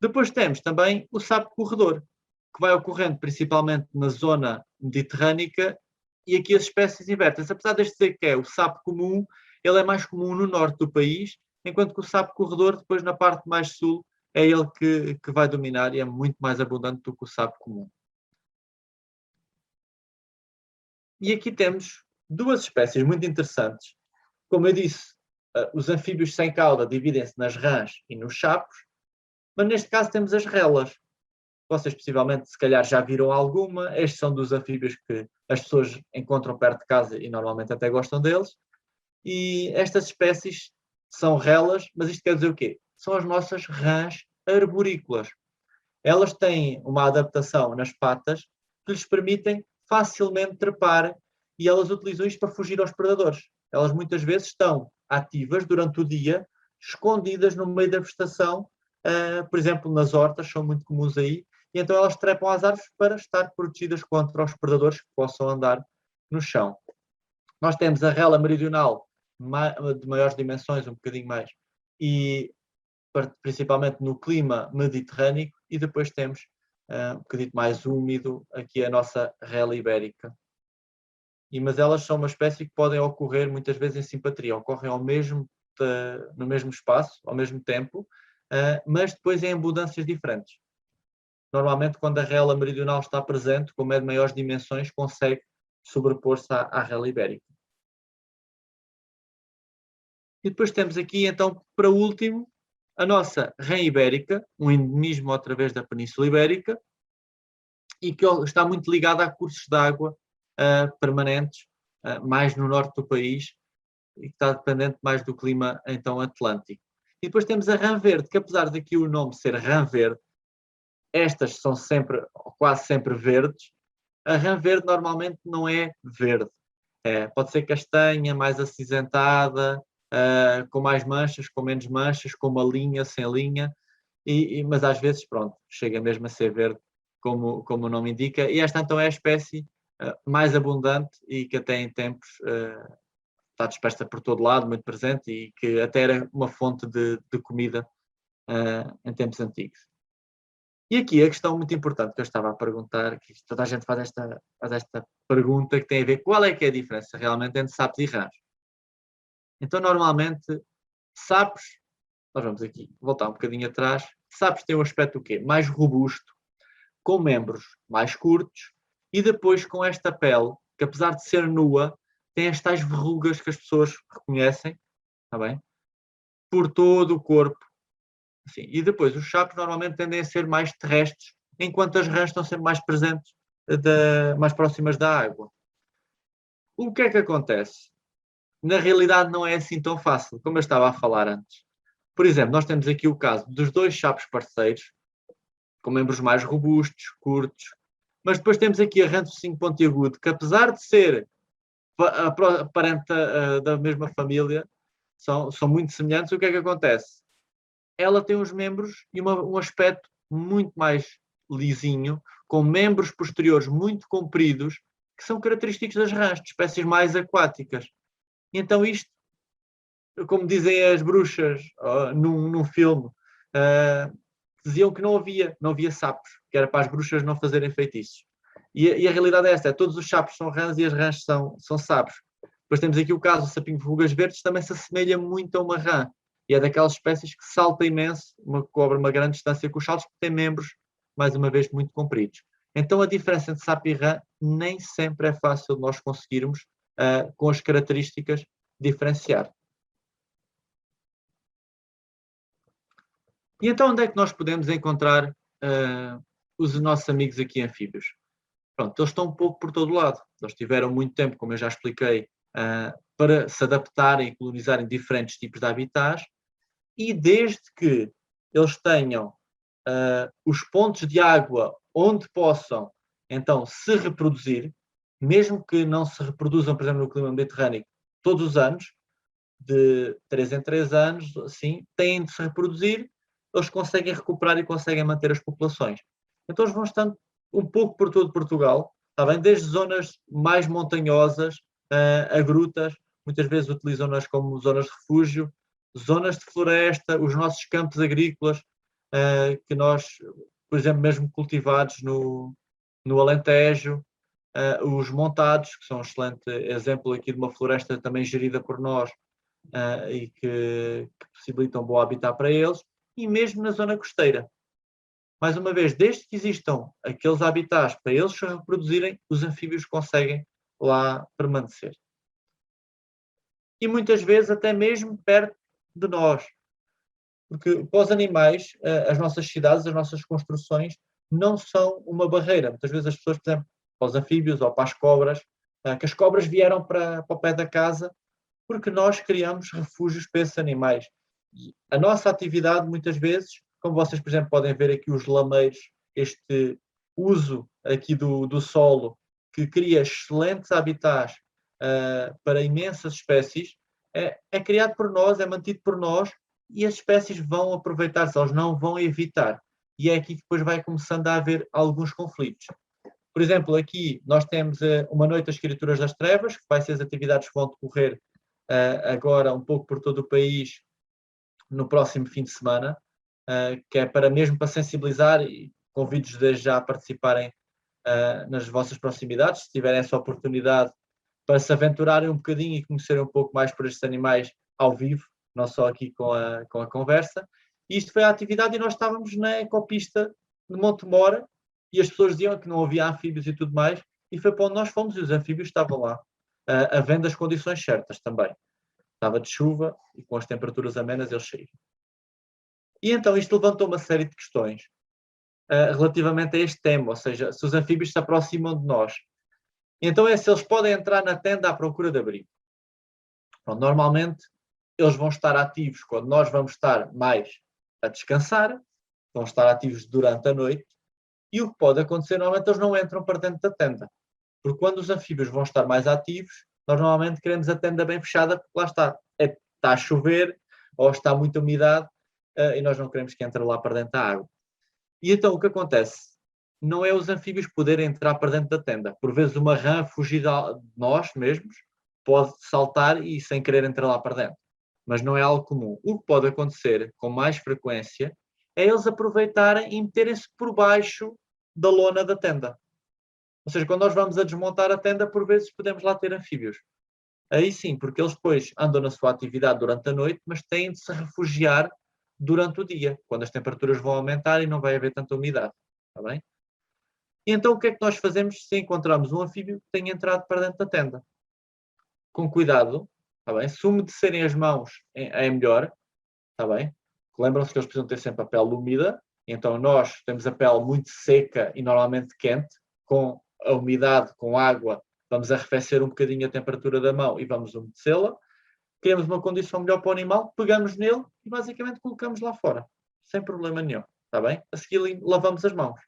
Depois temos também o sapo corredor, que vai ocorrendo principalmente na zona mediterrânica, e aqui as espécies invertem-se. Apesar de dizer que é o sapo comum, ele é mais comum no norte do país, enquanto que o sapo corredor, depois na parte mais sul, é ele que vai dominar e é muito mais abundante do que o sapo comum. E aqui temos 2 espécies muito interessantes. Como eu disse, os anfíbios sem cauda dividem-se nas rãs e nos sapos, mas neste caso temos as relas. Vocês possivelmente, se calhar, já viram alguma. Estes são dos anfíbios que as pessoas encontram perto de casa e normalmente até gostam deles. E estas espécies são relas, mas isto quer dizer o quê? São as nossas rãs arborícolas. Elas têm uma adaptação nas patas que lhes permitem facilmente trepar, e elas utilizam isto para fugir aos predadores. Elas muitas vezes estão ativas durante o dia, escondidas no meio da vegetação, por exemplo, nas hortas, são muito comuns aí, e então elas trepam às árvores para estar protegidas contra os predadores que possam andar no chão. Nós temos a rela meridional de maiores dimensões, um bocadinho mais, e principalmente no clima mediterrâneo, e depois temos um bocadinho mais úmido aqui a nossa rela ibérica. Mas elas são uma espécie que podem ocorrer muitas vezes em simpatia, ocorrem no mesmo espaço, ao mesmo tempo, mas depois em abundâncias diferentes. Normalmente, quando a rela meridional está presente, como é de maiores dimensões, consegue sobrepor-se à rela ibérica. E depois temos aqui, então, para último, a nossa rã ibérica, um endemismo através da Península Ibérica, e que está muito ligada a cursos de água permanentes, mais no norte do país, e que está dependente mais do clima, então, atlântico. E depois temos a rã verde, que apesar de aqui o nome ser rã verde, estas são sempre, ou quase sempre verdes. A rã verde normalmente não é verde. Pode ser castanha, mais acinzentada, com mais manchas, com menos manchas, com uma linha, sem linha, mas às vezes, pronto, chega mesmo a ser verde, como o nome indica. E esta então é a espécie mais abundante e que até em tempos está dispersa por todo lado, muito presente, e que até era uma fonte de comida em tempos antigos. E aqui a questão muito importante que eu estava a perguntar, que toda a gente faz esta pergunta, que tem a ver qual é que é a diferença realmente entre sapos e rãs. Então, normalmente, sapos, nós vamos aqui voltar um bocadinho atrás, sapos têm um aspecto o quê? Mais robusto, com membros mais curtos, e depois com esta pele, que apesar de ser nua, tem as tais verrugas que as pessoas reconhecem, está bem? Por todo o corpo. Assim. E depois, os sapos normalmente tendem a ser mais terrestres, enquanto as rãs estão sempre mais presentes mais próximas da água. O que é que acontece? Na realidade não é assim tão fácil, como eu estava a falar antes. Por exemplo, nós temos aqui o caso dos 2 sapos parceiros, com membros mais robustos, curtos, mas depois temos aqui a rã do focinho pontiagudo, que apesar de ser parente da mesma família, são muito semelhantes. O que é que acontece? Ela tem os membros e um aspecto muito mais lisinho, com membros posteriores muito compridos, que são característicos das rãs, de espécies mais aquáticas. E então isto, como dizem as bruxas num filme, diziam que não havia sapos, que era para as bruxas não fazerem feitiços. E a realidade é esta, todos os sapos são rãs e as rãs são sapos. Depois temos aqui o caso do sapinho de rugas verdes, também se assemelha muito a uma rã. E é daquelas espécies que salta imenso, cobra uma grande distância com os saltos, porque tem membros, mais uma vez, muito compridos. Então a diferença entre sapo e rã nem sempre é fácil de nós conseguirmos, com as características, diferenciar. E então onde é que nós podemos encontrar os nossos amigos aqui anfíbios? Pronto, eles estão um pouco por todo lado. Eles tiveram muito tempo, como eu já expliquei, para se adaptarem e colonizarem diferentes tipos de habitats, e desde que eles tenham os pontos de água onde possam então se reproduzir, mesmo que não se reproduzam, por exemplo, no clima mediterrâneo todos os anos, de 3 em 3 anos, assim, têm de se reproduzir, eles conseguem recuperar e conseguem manter as populações. Então eles vão estando um pouco por todo Portugal, está bem? Desde zonas mais montanhosas a grutas, muitas vezes utilizam-nas como zonas de refúgio, zonas de floresta, os nossos campos agrícolas, que nós, por exemplo, mesmo cultivados no Alentejo, os montados, que são um excelente exemplo aqui de uma floresta também gerida por nós, e que possibilitam um bom habitat para eles, e mesmo na zona costeira. Mais uma vez, desde que existam aqueles habitats para eles se reproduzirem, os anfíbios conseguem lá permanecer. E muitas vezes até mesmo perto de nós. Porque para os animais, as nossas cidades, as nossas construções não são uma barreira. Muitas vezes as pessoas, por exemplo, para os anfíbios ou para as cobras, que as cobras vieram para o pé da casa porque nós criamos refúgios para esses animais. E a nossa atividade, muitas vezes, como vocês, por exemplo, podem ver aqui os lameiros, este uso aqui do solo, que cria excelentes habitats para imensas espécies, é criado por nós, é mantido por nós, e as espécies vão aproveitar-se, elas não vão evitar. E é aqui que depois vai começando a haver alguns conflitos. Por exemplo, aqui nós temos uma noite das Criaturas das Trevas, que vai ser as atividades que vão decorrer agora um pouco por todo o país no próximo fim de semana, que é para mesmo para sensibilizar, e convido-vos desde já a participarem nas vossas proximidades, se tiverem essa oportunidade, para se aventurarem um bocadinho e conhecerem um pouco mais por estes animais ao vivo, não só aqui com a conversa. E isto foi a atividade e nós estávamos na ecopista de Montemora e as pessoas diziam que não havia anfíbios e tudo mais, e foi para onde nós fomos e os anfíbios estavam lá, havendo as condições certas também. Estava de chuva e com as temperaturas amenas eles saíram. E então isto levantou uma série de questões relativamente a este tema, ou seja, se os anfíbios se aproximam de nós. Então se eles podem entrar na tenda à procura de abrigo. Bom, normalmente eles vão estar ativos quando nós vamos estar mais a descansar, vão estar ativos durante a noite, e o que pode acontecer, normalmente eles não entram para dentro da tenda. Porque quando os anfíbios vão estar mais ativos, nós normalmente queremos a tenda bem fechada, porque lá está a chover, ou está muita umidade, e nós não queremos que entre lá para dentro da água. E então o que acontece? Não é os anfíbios poderem entrar para dentro da tenda. Por vezes uma rã fugir de nós mesmos pode saltar e sem querer entrar lá para dentro. Mas não é algo comum. O que pode acontecer com mais frequência é eles aproveitarem e meterem-se por baixo da lona da tenda. Ou seja, quando nós vamos a desmontar a tenda, por vezes podemos lá ter anfíbios. Aí sim, porque eles depois andam na sua atividade durante a noite, mas têm de se refugiar durante o dia, quando as temperaturas vão aumentar e não vai haver tanta umidade. Está bem? E então o que é que nós fazemos se encontrarmos um anfíbio que tenha entrado para dentro da tenda? Com cuidado, está bem? Se umedecerem as mãos é melhor, está bem? Lembram-se que eles precisam ter sempre a pele úmida, então nós temos a pele muito seca e normalmente quente, com a umidade com água, vamos arrefecer um bocadinho a temperatura da mão e vamos umedecê-la. Queremos uma condição melhor para o animal, pegamos nele e basicamente colocamos lá fora, sem problema nenhum, está bem? A seguir lavamos as mãos.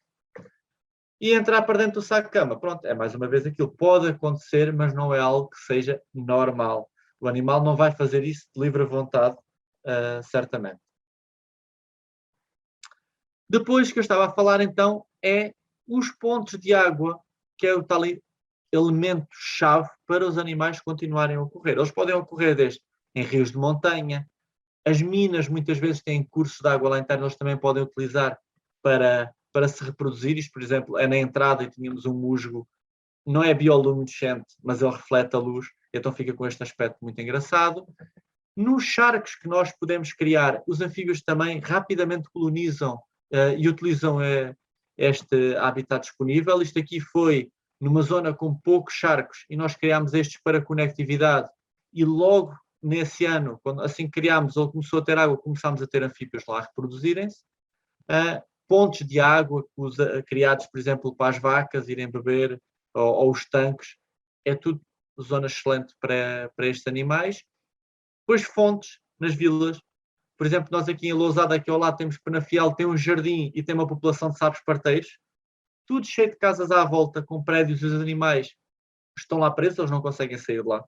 E entrar para dentro do saco de cama, pronto, é mais uma vez aquilo. Pode acontecer, mas não é algo que seja normal. O animal não vai fazer isso de livre vontade, certamente. Depois que eu estava a falar, então, é os pontos de água, que é o tal elemento-chave para os animais continuarem a ocorrer. Eles podem ocorrer desde em rios de montanha, as minas muitas vezes têm cursos de água lá interno, eles também podem utilizar para se reproduzir. Isto, por exemplo, é na entrada e tínhamos um musgo, não é bioluminescente, mas ele reflete a luz, então fica com este aspecto muito engraçado. Nos charcos que nós podemos criar, os anfíbios também rapidamente colonizam e utilizam este habitat disponível. Isto aqui foi numa zona com poucos charcos e nós criámos estes para conectividade e logo nesse ano, quando assim criámos ou começou a ter água, começámos a ter anfíbios lá a reproduzirem-se. Pontos de água criados, por exemplo, para as vacas irem beber ou os tanques, é tudo zona excelente para estes animais. Depois fontes nas vilas. Por exemplo, nós aqui em Lousada, aqui ao lado, temos Penafiel, tem um jardim e tem uma população de sapos-parteiros. Tudo cheio de casas à volta, com prédios, e os animais estão lá presos, eles não conseguem sair de lá,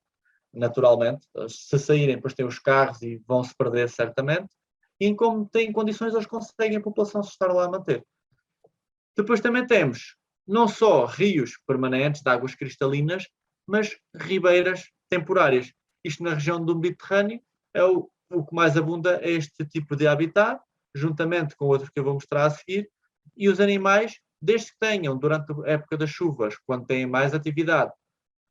naturalmente. Se saírem, depois têm os carros e vão se perder, certamente. E como têm condições, eles conseguem a população se estar lá a manter. Depois também temos não só rios permanentes de águas cristalinas, mas ribeiras temporárias. Isto na região do Mediterrâneo é o que mais abunda é este tipo de habitat, juntamente com outros que eu vou mostrar a seguir, e os animais, desde que tenham, durante a época das chuvas, quando têm mais atividade,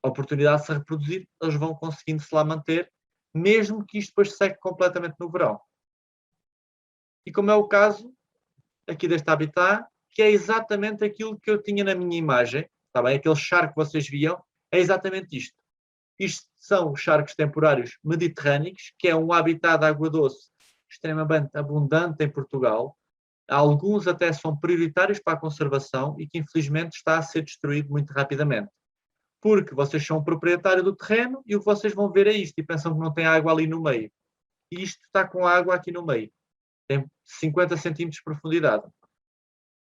a oportunidade de se reproduzir, eles vão conseguindo se lá manter, mesmo que isto depois seque completamente no verão. E como é o caso aqui deste habitat, que é exatamente aquilo que eu tinha na minha imagem, está bem? Aquele charco que vocês viam, é exatamente isto. Isto são os charcos temporários mediterrâneos, que é um habitat de água doce extremamente abundante em Portugal. Alguns até são prioritários para a conservação e que infelizmente está a ser destruído muito rapidamente. Porque vocês são o proprietário do terreno e o que vocês vão ver é isto e pensam que não tem água ali no meio. E isto está com água aqui no meio. Tem 50 centímetros de profundidade.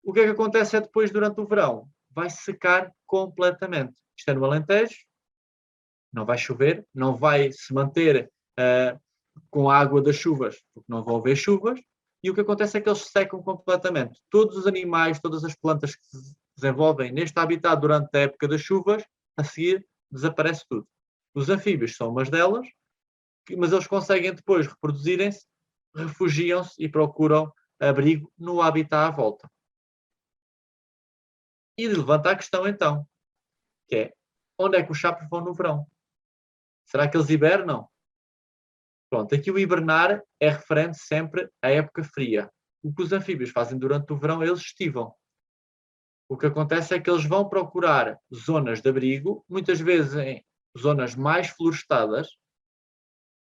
O que é que acontece depois durante o verão? Vai secar completamente. Isto é no Alentejo, não vai chover, não vai se manter com a água das chuvas, porque não vão haver chuvas, e o que acontece é que eles secam completamente. Todos os animais, todas as plantas que se desenvolvem neste habitat durante a época das chuvas, a seguir desaparece tudo. Os anfíbios são umas delas, mas eles conseguem depois reproduzirem-se, refugiam-se e procuram abrigo no habitat à volta. E levanta a questão então, que é, onde é que os sapos vão no verão? Será que eles hibernam? Pronto, aqui o hibernar é referente sempre à época fria. O que os anfíbios fazem durante o verão, eles estivam. O que acontece é que eles vão procurar zonas de abrigo, muitas vezes em zonas mais florestadas.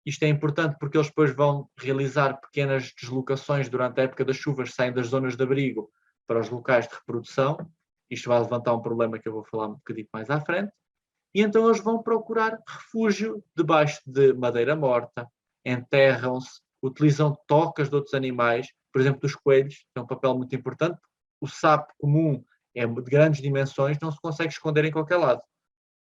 Isto é importante porque eles depois vão realizar pequenas deslocações durante a época das chuvas, saem das zonas de abrigo para os locais de reprodução. Isto vai levantar um problema que eu vou falar um bocadinho mais à frente. E então eles vão procurar refúgio debaixo de madeira morta, enterram-se, utilizam tocas de outros animais, por exemplo, dos coelhos, que é um papel muito importante. O sapo comum é de grandes dimensões, não se consegue esconder em qualquer lado.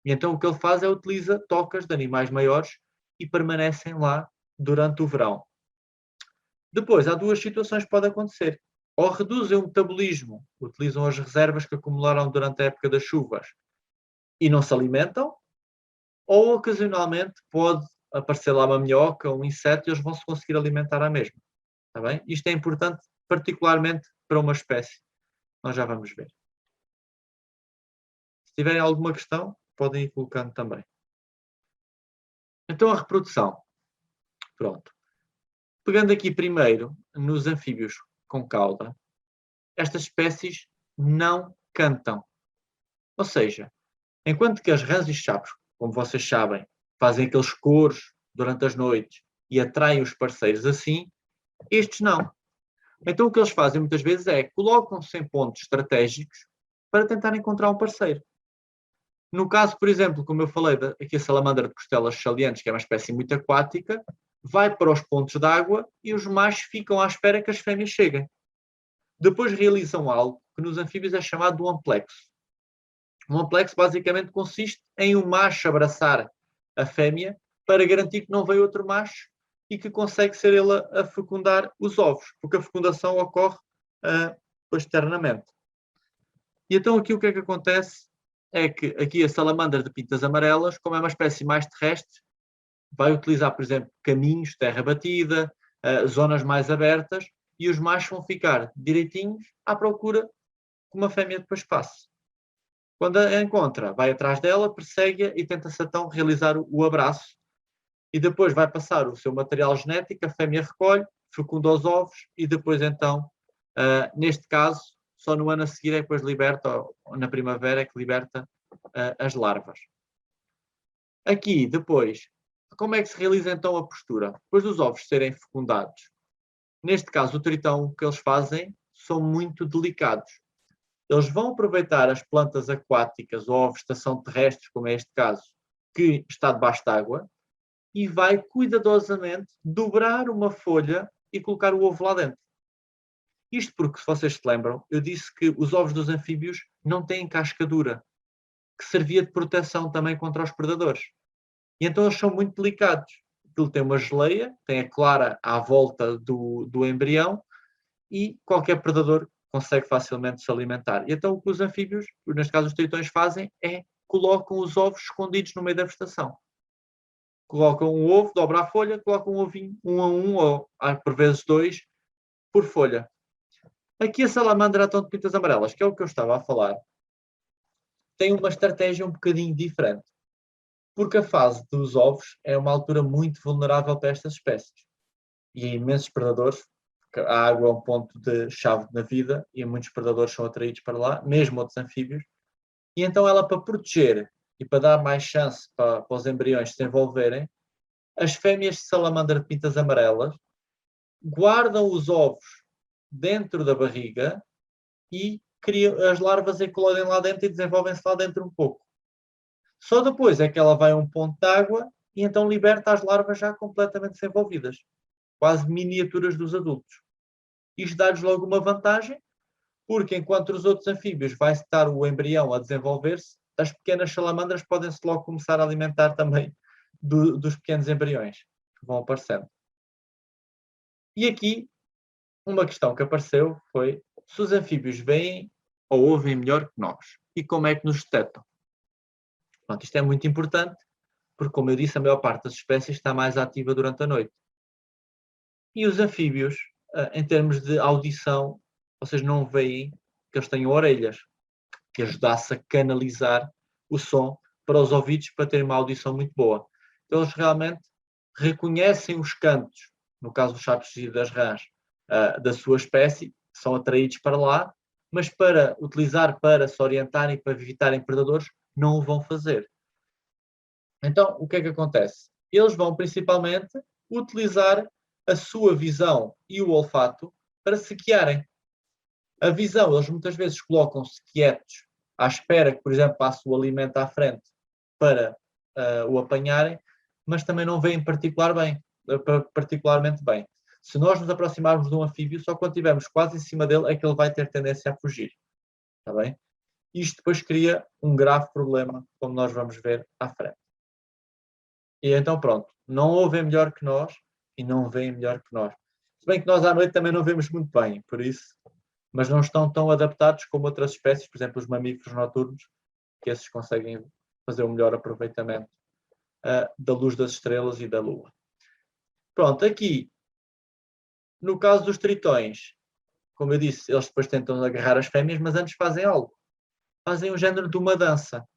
E então o que ele faz é utiliza tocas de animais maiores e permanecem lá durante o verão. Depois, há duas situações que podem acontecer. Ou reduzem o metabolismo, utilizam as reservas que acumularam durante a época das chuvas e não se alimentam, ou ocasionalmente pode aparecer lá uma minhoca, um inseto, e eles vão se conseguir alimentar à mesma. Está bem? Isto é importante, particularmente para uma espécie. Nós já vamos ver. Se tiverem alguma questão, podem ir colocando também. Então, a reprodução. Pronto. Pegando aqui primeiro nos anfíbios com cauda, estas espécies não cantam. Ou seja, enquanto que as rãs e os sapos, como vocês sabem, fazem aqueles coros durante as noites e atraem os parceiros assim, estes não. Então o que eles fazem muitas vezes é colocam-se em pontos estratégicos para tentar encontrar um parceiro. No caso, por exemplo, como eu falei, aqui a salamandra de costelas salientes, que é uma espécie muito aquática, vai para os pontos de água e os machos ficam à espera que as fêmeas cheguem. Depois realizam algo que nos anfíbios é chamado de um amplexo. Um amplexo basicamente consiste em um macho abraçar a fêmea para garantir que não vem outro macho e que consegue ser ele a fecundar os ovos, porque a fecundação ocorre externamente. E então aqui o que é que acontece é que aqui a salamandra de pintas amarelas, como é uma espécie mais terrestre, vai utilizar, por exemplo, caminhos, terra batida, zonas mais abertas, e os machos vão ficar direitinhos à procura que uma fêmea depois passe. Quando a encontra, vai atrás dela, persegue-a e tenta-se então realizar o abraço. E depois vai passar o seu material genético, a fêmea recolhe, fecunda os ovos e depois então, neste caso, só no ano a seguir é que depois liberta, ou na primavera é que liberta as larvas. Aqui, depois, como é que se realiza então a postura? Depois dos ovos serem fecundados, neste caso o tritão, o que eles fazem são muito delicados. Eles vão aproveitar as plantas aquáticas ou a vegetação terrestre, como é este caso, que está debaixo d'água, e vai cuidadosamente dobrar uma folha e colocar o ovo lá dentro. Isto porque, se vocês se lembram, eu disse que os ovos dos anfíbios não têm casca dura, que servia de proteção também contra os predadores. E então eles são muito delicados. Aquilo tem uma geleia, tem a clara à volta do embrião e qualquer predador consegue facilmente se alimentar. E então o que os anfíbios, neste caso os tritões, fazem é colocam os ovos escondidos no meio da vegetação. Colocam um ovo, dobra a folha, colocam um ovinho, um a um, ou por vezes dois, por folha. Aqui a salamandra de pintas amarelas, que é o que eu estava a falar, tem uma estratégia um bocadinho diferente. Porque a fase dos ovos é uma altura muito vulnerável para estas espécies. E há imensos predadores, a água é um ponto de chave na vida e muitos predadores são atraídos para lá, mesmo outros anfíbios. E então ela, para proteger e para dar mais chance para os embriões se desenvolverem, as fêmeas de salamandra de pintas amarelas guardam os ovos dentro da barriga e criam, as larvas eclodem lá dentro e desenvolvem-se lá dentro um pouco. Só depois é que ela vai a um ponto de água e então liberta as larvas já completamente desenvolvidas, quase miniaturas dos adultos. Isto dá-lhes logo uma vantagem, porque enquanto os outros anfíbios vai estar o embrião a desenvolver-se, as pequenas salamandras podem-se logo começar a alimentar também dos pequenos embriões que vão aparecendo. E aqui, uma questão que apareceu foi se os anfíbios veem ou ouvem melhor que nós e como é que nos detectam. Pronto, isto é muito importante, porque, como eu disse, a maior parte das espécies está mais ativa durante a noite. E os anfíbios, em termos de audição, vocês não veem que eles tenham orelhas, que ajudasse a canalizar o som para os ouvidos para terem uma audição muito boa. Então, eles realmente reconhecem os cantos, no caso dos sapos e das rãs, da sua espécie, são atraídos para lá, mas para utilizar para se orientarem, para evitarem predadores, não o vão fazer. Então, o que é que acontece? Eles vão principalmente utilizar a sua visão e o olfato para se guiarem. A visão, eles muitas vezes colocam-se quietos à espera que, por exemplo, passe o alimento à frente para o apanharem, mas também não veem particularmente bem. Se nós nos aproximarmos de um anfíbio, só quando estivermos quase em cima dele é que ele vai ter tendência a fugir. Está bem? Isto depois cria um grave problema, como nós vamos ver à frente. E então pronto, não ouvem melhor que nós e não veem melhor que nós. Se bem que nós à noite também não vemos muito bem, por isso, mas não estão tão adaptados como outras espécies, por exemplo, os mamíferos noturnos, que esses conseguem fazer um melhor aproveitamento da luz das estrelas e da lua. Pronto, aqui, no caso dos tritões, como eu disse, eles depois tentam agarrar as fêmeas, mas antes fazem algo. Fazem um género de uma dança.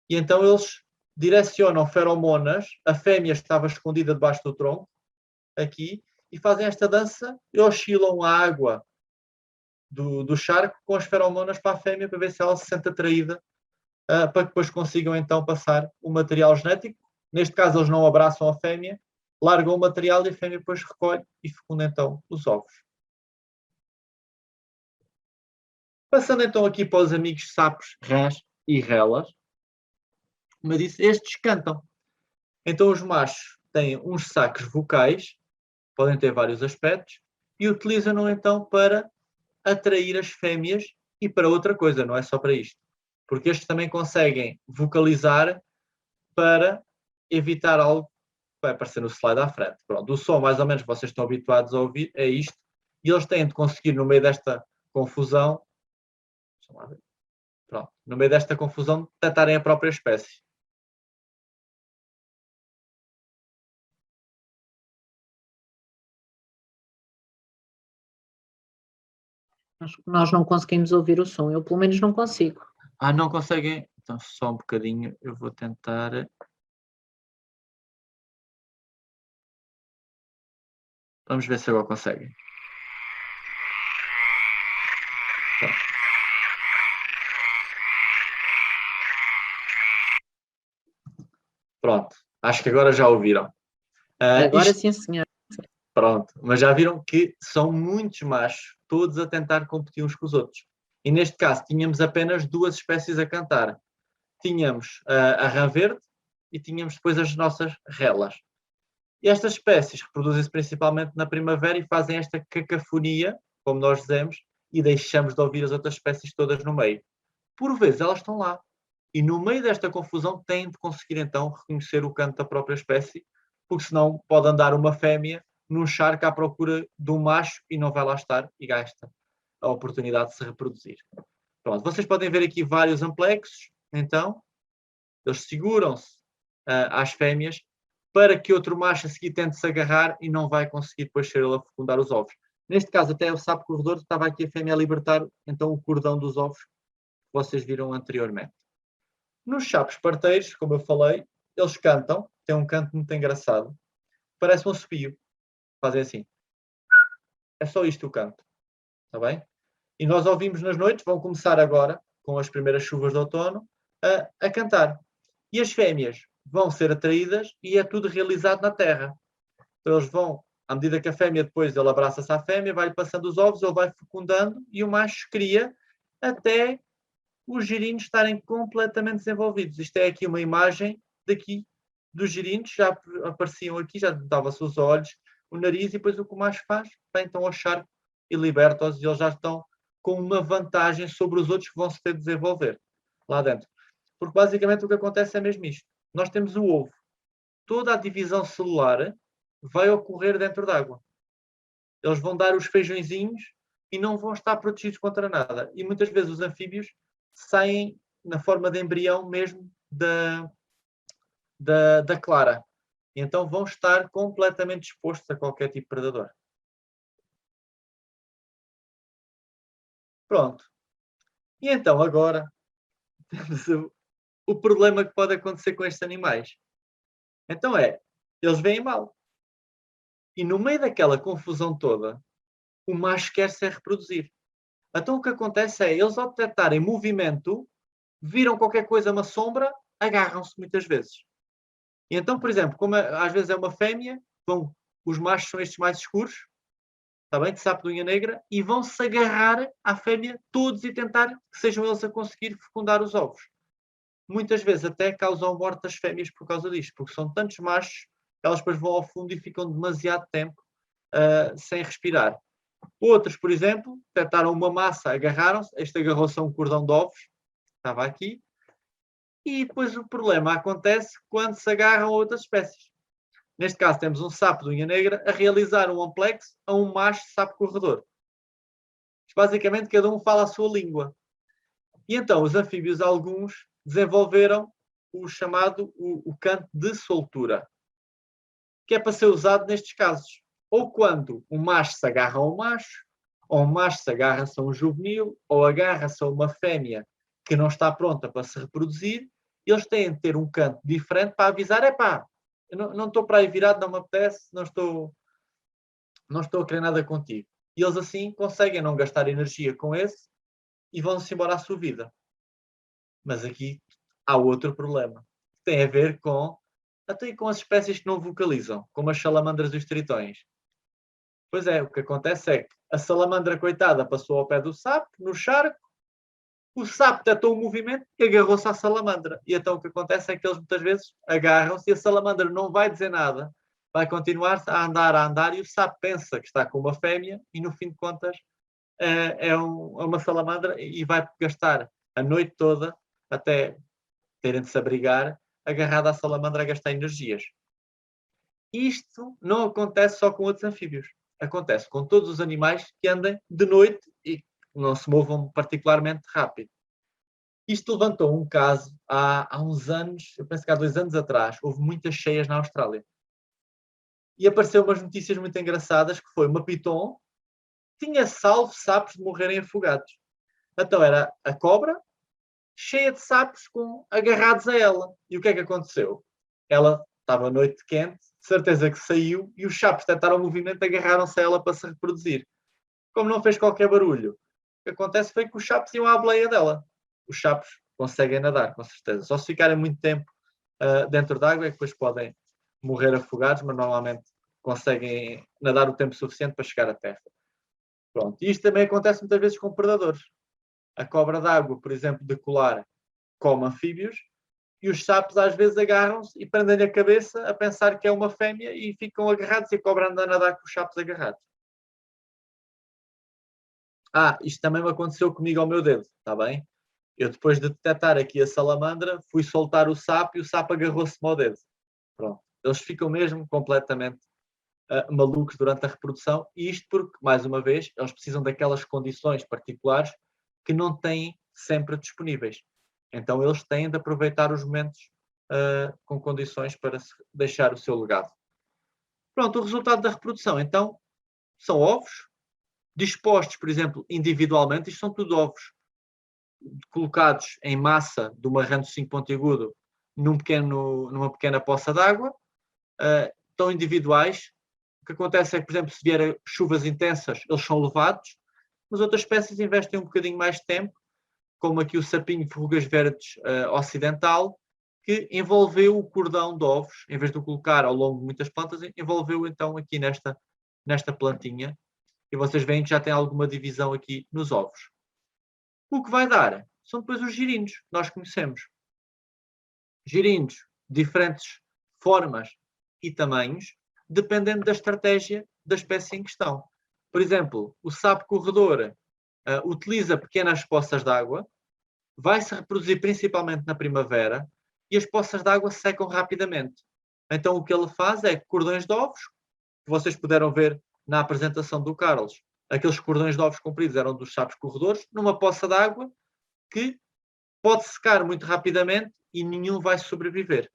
E então eles direcionam feromonas, a fêmea estava escondida debaixo do tronco, aqui, e fazem esta dança e oscilam a água do charco com as feromonas para a fêmea para ver se ela se sente atraída, para que depois consigam então passar o material genético. Neste caso eles não abraçam a fêmea, largam o material e a fêmea depois recolhe e fecunda então os ovos. Passando então aqui para os amigos sapos, rãs, e relas, mas estes cantam. Então os machos têm uns sacos vocais, podem ter vários aspectos, e utilizam-no então para atrair as fêmeas e para outra coisa, não é só para isto. Porque estes também conseguem vocalizar para evitar algo que vai aparecer no slide à frente. Pronto, o som mais ou menos que vocês estão habituados a ouvir é isto, e eles têm de conseguir no meio desta confusão, pronto, no meio desta confusão, detectarem a própria espécie. Nós não conseguimos ouvir o som, eu pelo menos não consigo. Não conseguem? Então só um bocadinho, eu vou tentar. Vamos ver se agora conseguem. Pronto, acho que agora já ouviram. Agora sim, senhor. Pronto, mas já viram que são muitos machos, todos a tentar competir uns com os outros. E neste caso tínhamos apenas duas espécies a cantar. Tínhamos a rã verde e tínhamos depois as nossas relas. E estas espécies reproduzem-se principalmente na primavera e fazem esta cacofonia, como nós dizemos, e deixamos de ouvir as outras espécies todas no meio. Por vezes elas estão lá. E no meio desta confusão têm de conseguir então reconhecer o canto da própria espécie, porque senão pode andar uma fêmea num charco à procura de um macho e não vai lá estar e gasta a oportunidade de se reproduzir. Pronto, vocês podem ver aqui vários amplexos, então, eles seguram-se às fêmeas para que outro macho a seguir tente se agarrar e não vai conseguir depois ser ele a fecundar os ovos. Neste caso, até o sapo corredor estava aqui a fêmea a libertar então o cordão dos ovos que vocês viram anteriormente. Nos sapos parteiros, como eu falei, eles cantam, têm um canto muito engraçado, parece um assobio, fazem assim. É só isto o canto, está bem? E nós ouvimos nas noites, vão começar agora, com as primeiras chuvas de outono, a cantar. E as fêmeas vão ser atraídas e é tudo realizado na terra. Então eles vão, à medida que a fêmea depois, ele abraça-se à fêmea, vai-lhe passando os ovos, ele vai fecundando e o macho cria até os girinos estarem completamente desenvolvidos. Isto é aqui uma imagem daqui dos girinos, já apareciam aqui, já dava-se os olhos, o nariz, e depois o que o macho faz? Vai então ao charco e liberta-os, e eles já estão com uma vantagem sobre os outros que vão se ter de desenvolver lá dentro. Porque basicamente o que acontece é mesmo isto. Nós temos o ovo. Toda a divisão celular vai ocorrer dentro d'água. Eles vão dar os feijõezinhos e não vão estar protegidos contra nada. E muitas vezes os anfíbios saem na forma de embrião mesmo da clara. E então vão estar completamente expostos a qualquer tipo de predador. Pronto. E então agora temos o problema que pode acontecer com estes animais. Então eles veem mal. E no meio daquela confusão toda, o macho quer se reproduzir. Então o que acontece é, eles ao detectarem movimento, viram qualquer coisa, uma sombra, agarram-se muitas vezes. E então, por exemplo, como às vezes é uma fêmea, os machos são estes mais escuros, está bem, de sapo de unha negra, e vão-se agarrar à fêmea todos e tentar que sejam eles a conseguir fecundar os ovos. Muitas vezes até causam morte das fêmeas por causa disto, porque são tantos machos que elas depois vão ao fundo e ficam demasiado tempo sem respirar. Outros, por exemplo, detectaram uma massa, agarraram-se, este agarrou-se a um cordão de ovos, estava aqui, e depois o problema acontece quando se agarram a outras espécies. Neste caso temos um sapo de unha negra a realizar um amplex a um macho sapo corredor. Basicamente cada um fala a sua língua. E então os anfíbios, alguns, desenvolveram o chamado o canto de soltura, que é para ser usado nestes casos. Ou quando um macho se agarra a um macho, ou um macho se agarra-se a um juvenil, ou agarra-se a uma fêmea que não está pronta para se reproduzir, eles têm de ter um canto diferente para avisar, epá, eu não estou para aí virado, não me apetece, não estou a querer nada contigo. E eles assim conseguem não gastar energia com esse e vão-se embora à sua vida. Mas aqui há outro problema. Tem a ver até com as espécies que não vocalizam, como as salamandras e os tritões. Pois é, o que acontece é que a salamandra, coitada, passou ao pé do sapo, no charco, O sapo detectou o movimento e agarrou-se à salamandra. E então o que acontece é que eles muitas vezes agarram-se e a salamandra não vai dizer nada, vai continuar a andar, e o sapo pensa que está com uma fêmea e no fim de contas é uma salamandra e vai gastar a noite toda até terem de se abrigar, agarrado à salamandra a gastar energias. Isto não acontece só com outros anfíbios. Acontece com todos os animais que andem de noite e não se movam particularmente rápido. Isto levantou um caso há uns anos, eu penso que há 2 anos atrás, houve muitas cheias na Austrália. E apareceu umas notícias muito engraçadas, que foi uma piton que tinha salvo sapos de morrerem afogados. Então era a cobra cheia de sapos agarrados a ela. E o que é que aconteceu? Ela estava à noite quente, de certeza que saiu, e os sapos tentaram o movimento, agarraram-se a ela para se reproduzir. Como não fez qualquer barulho, o que acontece foi que os sapos iam à boleia dela. Os sapos conseguem nadar, com certeza. Só se ficarem muito tempo dentro d'água é que depois podem morrer afogados, mas normalmente conseguem nadar o tempo suficiente para chegar à terra. Pronto. E isto também acontece muitas vezes com predadores. A cobra d'água, por exemplo, de colar, come anfíbios, e os sapos às vezes agarram-se e prendem-lhe a cabeça a pensar que é uma fêmea e ficam agarrados e a cobra anda a nadar com os sapos agarrados. Isto também me aconteceu comigo ao meu dedo, está bem? Eu depois de detectar aqui a salamandra, fui soltar o sapo e o sapo agarrou-se-me ao dedo. Pronto. Eles ficam mesmo completamente malucos durante a reprodução, e isto porque, mais uma vez, eles precisam daquelas condições particulares que não têm sempre disponíveis. Então eles têm de aproveitar os momentos com condições para deixar o seu legado. Pronto, o resultado da reprodução, então, são ovos, dispostos, por exemplo, individualmente, isto são tudo ovos colocados em massa de uma rã 5 pontiagudo numa pequena poça d'água, estão individuais. O que acontece é que, por exemplo, se vier chuvas intensas, eles são levados, mas outras espécies investem um bocadinho mais de tempo, como aqui o sapinho verrugas verdes ocidental, que envolveu o cordão de ovos, em vez de o colocar ao longo de muitas plantas, envolveu então aqui nesta plantinha, e vocês veem que já tem alguma divisão aqui nos ovos. O que vai dar são depois os girinos, que nós conhecemos. Girinos, diferentes formas e tamanhos, dependendo da estratégia da espécie em questão. Por exemplo, o sapo corredor utiliza pequenas poças de água, vai se reproduzir principalmente na primavera, e as poças de água secam rapidamente. Então o que ele faz é cordões de ovos, que vocês puderam ver na apresentação do Carlos. Aqueles cordões de ovos compridos eram dos sapos corredores, numa poça de água que pode secar muito rapidamente e nenhum vai sobreviver.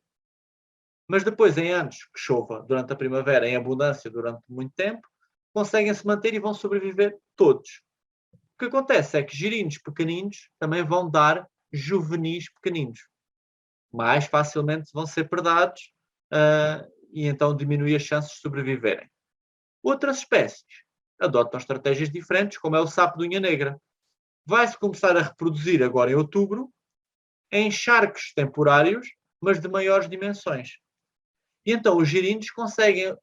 Mas depois, em anos que chova durante a primavera, em abundância durante muito tempo, conseguem se manter e vão sobreviver todos. O que acontece é que girinos pequeninos também vão dar juvenis pequeninos. Mais facilmente vão ser predados e então diminui as chances de sobreviverem. Outras espécies adotam estratégias diferentes, como é o sapo de unha negra. Vai-se começar a reproduzir agora em outubro em charcos temporários, mas de maiores dimensões. E então os girinos conseguem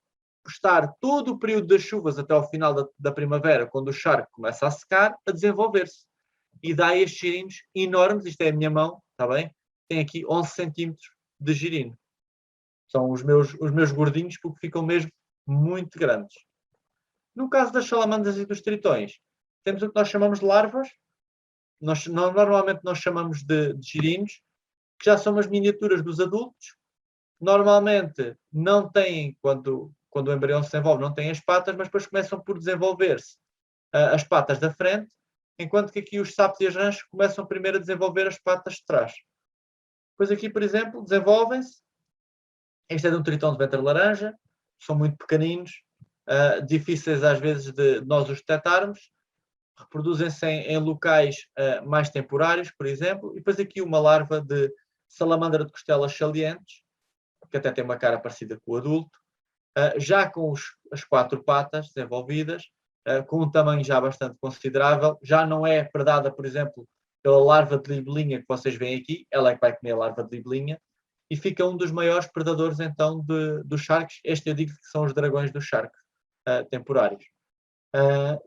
estar todo o período das chuvas até ao final da primavera, quando o charco começa a secar, a desenvolver-se. E dá estes girinos enormes, isto é a minha mão, está bem? Tem aqui 11 centímetros de girino. São os meus gordinhos, porque ficam mesmo muito grandes. No caso das salamandras e dos tritões, temos o que nós chamamos de larvas. Normalmente nós chamamos de girinos, que já são umas miniaturas dos adultos. Normalmente não têm, quando o embrião se desenvolve, não têm as patas, mas depois começam por desenvolver-se as patas da frente, enquanto que aqui os sapos e as rãs começam primeiro a desenvolver as patas de trás. Depois aqui, por exemplo, desenvolvem-se. Este é de um tritão de ventre laranja, são muito pequeninos, difíceis às vezes de nós os detectarmos, reproduzem-se em locais mais temporários, por exemplo, e depois aqui uma larva de salamandra de costelas salientes, que até tem uma cara parecida com o adulto, já com as 4 patas desenvolvidas, com um tamanho já bastante considerável, já não é predada, por exemplo, pela larva de libelinha que vocês veem aqui, ela é que vai comer a larva de libelinha, e fica um dos maiores predadores então dos charcos. Este eu digo que são os dragões dos charcos temporários.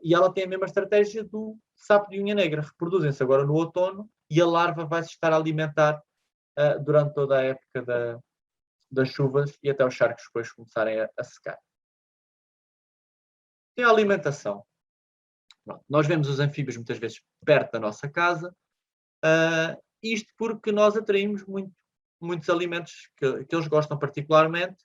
E ela tem a mesma estratégia do sapo de unha negra, reproduzem-se agora no outono e a larva vai se estar a alimentar durante toda a época das chuvas e até os charcos depois começarem a secar. Tem a alimentação. Pronto, nós vemos os anfíbios muitas vezes perto da nossa casa, isto porque nós atraímos muitos alimentos que eles gostam particularmente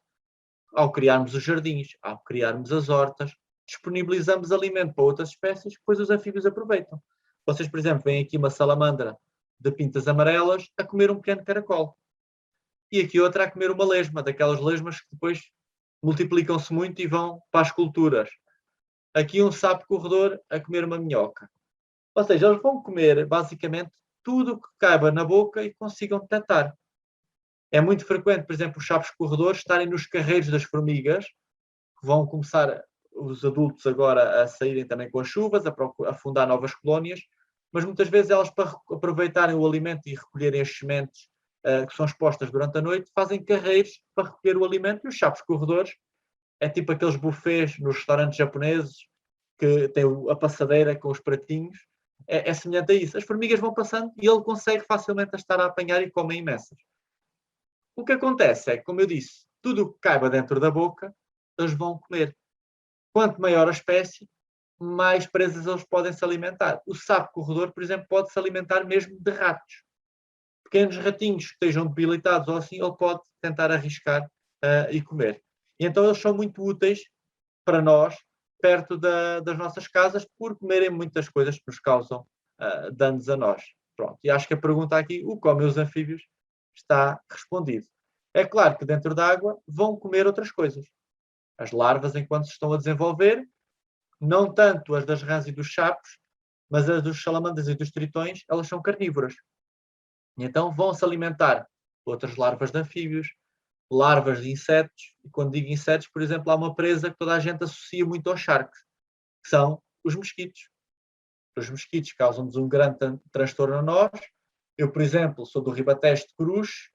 ao criarmos os jardins, ao criarmos as hortas, disponibilizamos alimento para outras espécies que depois os anfíbios aproveitam. Vocês, por exemplo, veem aqui uma salamandra de pintas amarelas a comer um pequeno caracol. E aqui outra a comer uma lesma, daquelas lesmas que depois multiplicam-se muito e vão para as culturas. Aqui um sapo corredor a comer uma minhoca. Ou seja, eles vão comer basicamente tudo o que caiba na boca e consigam detectar. É muito frequente, por exemplo, os sapos corredores estarem nos carreiros das formigas, que vão começar os adultos agora a saírem também com as chuvas, a fundar novas colónias, mas muitas vezes elas, para aproveitarem o alimento e recolherem as sementes que são expostas durante a noite, fazem carreiros para recolher o alimento, e os sapos corredores é tipo aqueles buffets nos restaurantes japoneses que tem a passadeira com os pratinhos, é semelhante a isso. As formigas vão passando e ele consegue facilmente estar a apanhar e comem imensas. O que acontece é que, como eu disse, tudo o que caiba dentro da boca, eles vão comer. Quanto maior a espécie, mais presas eles podem se alimentar. O sapo corredor, por exemplo, pode se alimentar mesmo de ratos. Pequenos ratinhos que estejam debilitados ou assim, ele pode tentar arriscar e comer. E então eles são muito úteis para nós, perto das nossas casas, por comerem muitas coisas que nos causam danos a nós. Pronto. E acho que a pergunta aqui, o comem os anfíbios, está respondido. É claro que dentro da água vão comer outras coisas. As larvas, enquanto se estão a desenvolver, não tanto as das rãs e dos sapos, mas as dos salamandras e dos tritões, elas são carnívoras. E então vão se alimentar outras larvas de anfíbios, larvas de insetos, e quando digo insetos, por exemplo, há uma presa que toda a gente associa muito aos charcos, que são os mosquitos. Os mosquitos causam-nos um grande transtorno a nós. Eu, por exemplo, sou do Ribatejo de Cruz.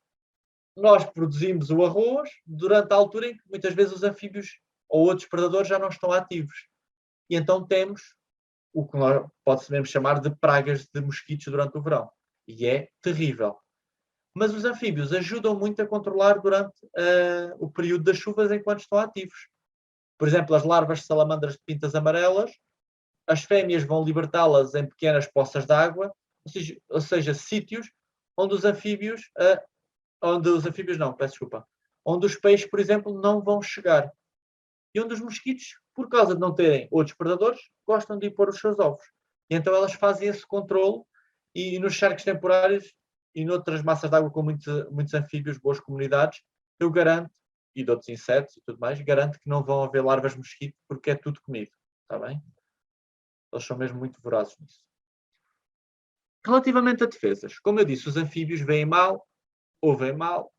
Nós produzimos o arroz durante a altura em que muitas vezes os anfíbios ou outros predadores já não estão ativos. E então temos o que nós pode-se mesmo chamar de pragas de mosquitos durante o verão. E é terrível. Mas os anfíbios ajudam muito a controlar durante o período das chuvas enquanto estão ativos. Por exemplo, as larvas de salamandras de pintas amarelas, as fêmeas vão libertá-las em pequenas poças de água, ou seja, sítios onde os anfíbios, onde os peixes, por exemplo, não vão chegar. E onde os mosquitos, por causa de não terem outros predadores, gostam de ir pôr os seus ovos. E então elas fazem esse controle e nos charcos temporários e noutras massas de água com muitos anfíbios, boas comunidades, eu garanto, e de outros insetos e tudo mais, garanto que não vão haver larvas de mosquito porque é tudo comido. Está bem? Eles são mesmo muito vorazes nisso. Relativamente a defesas, como eu disse, os anfíbios veem mal, ouvem mal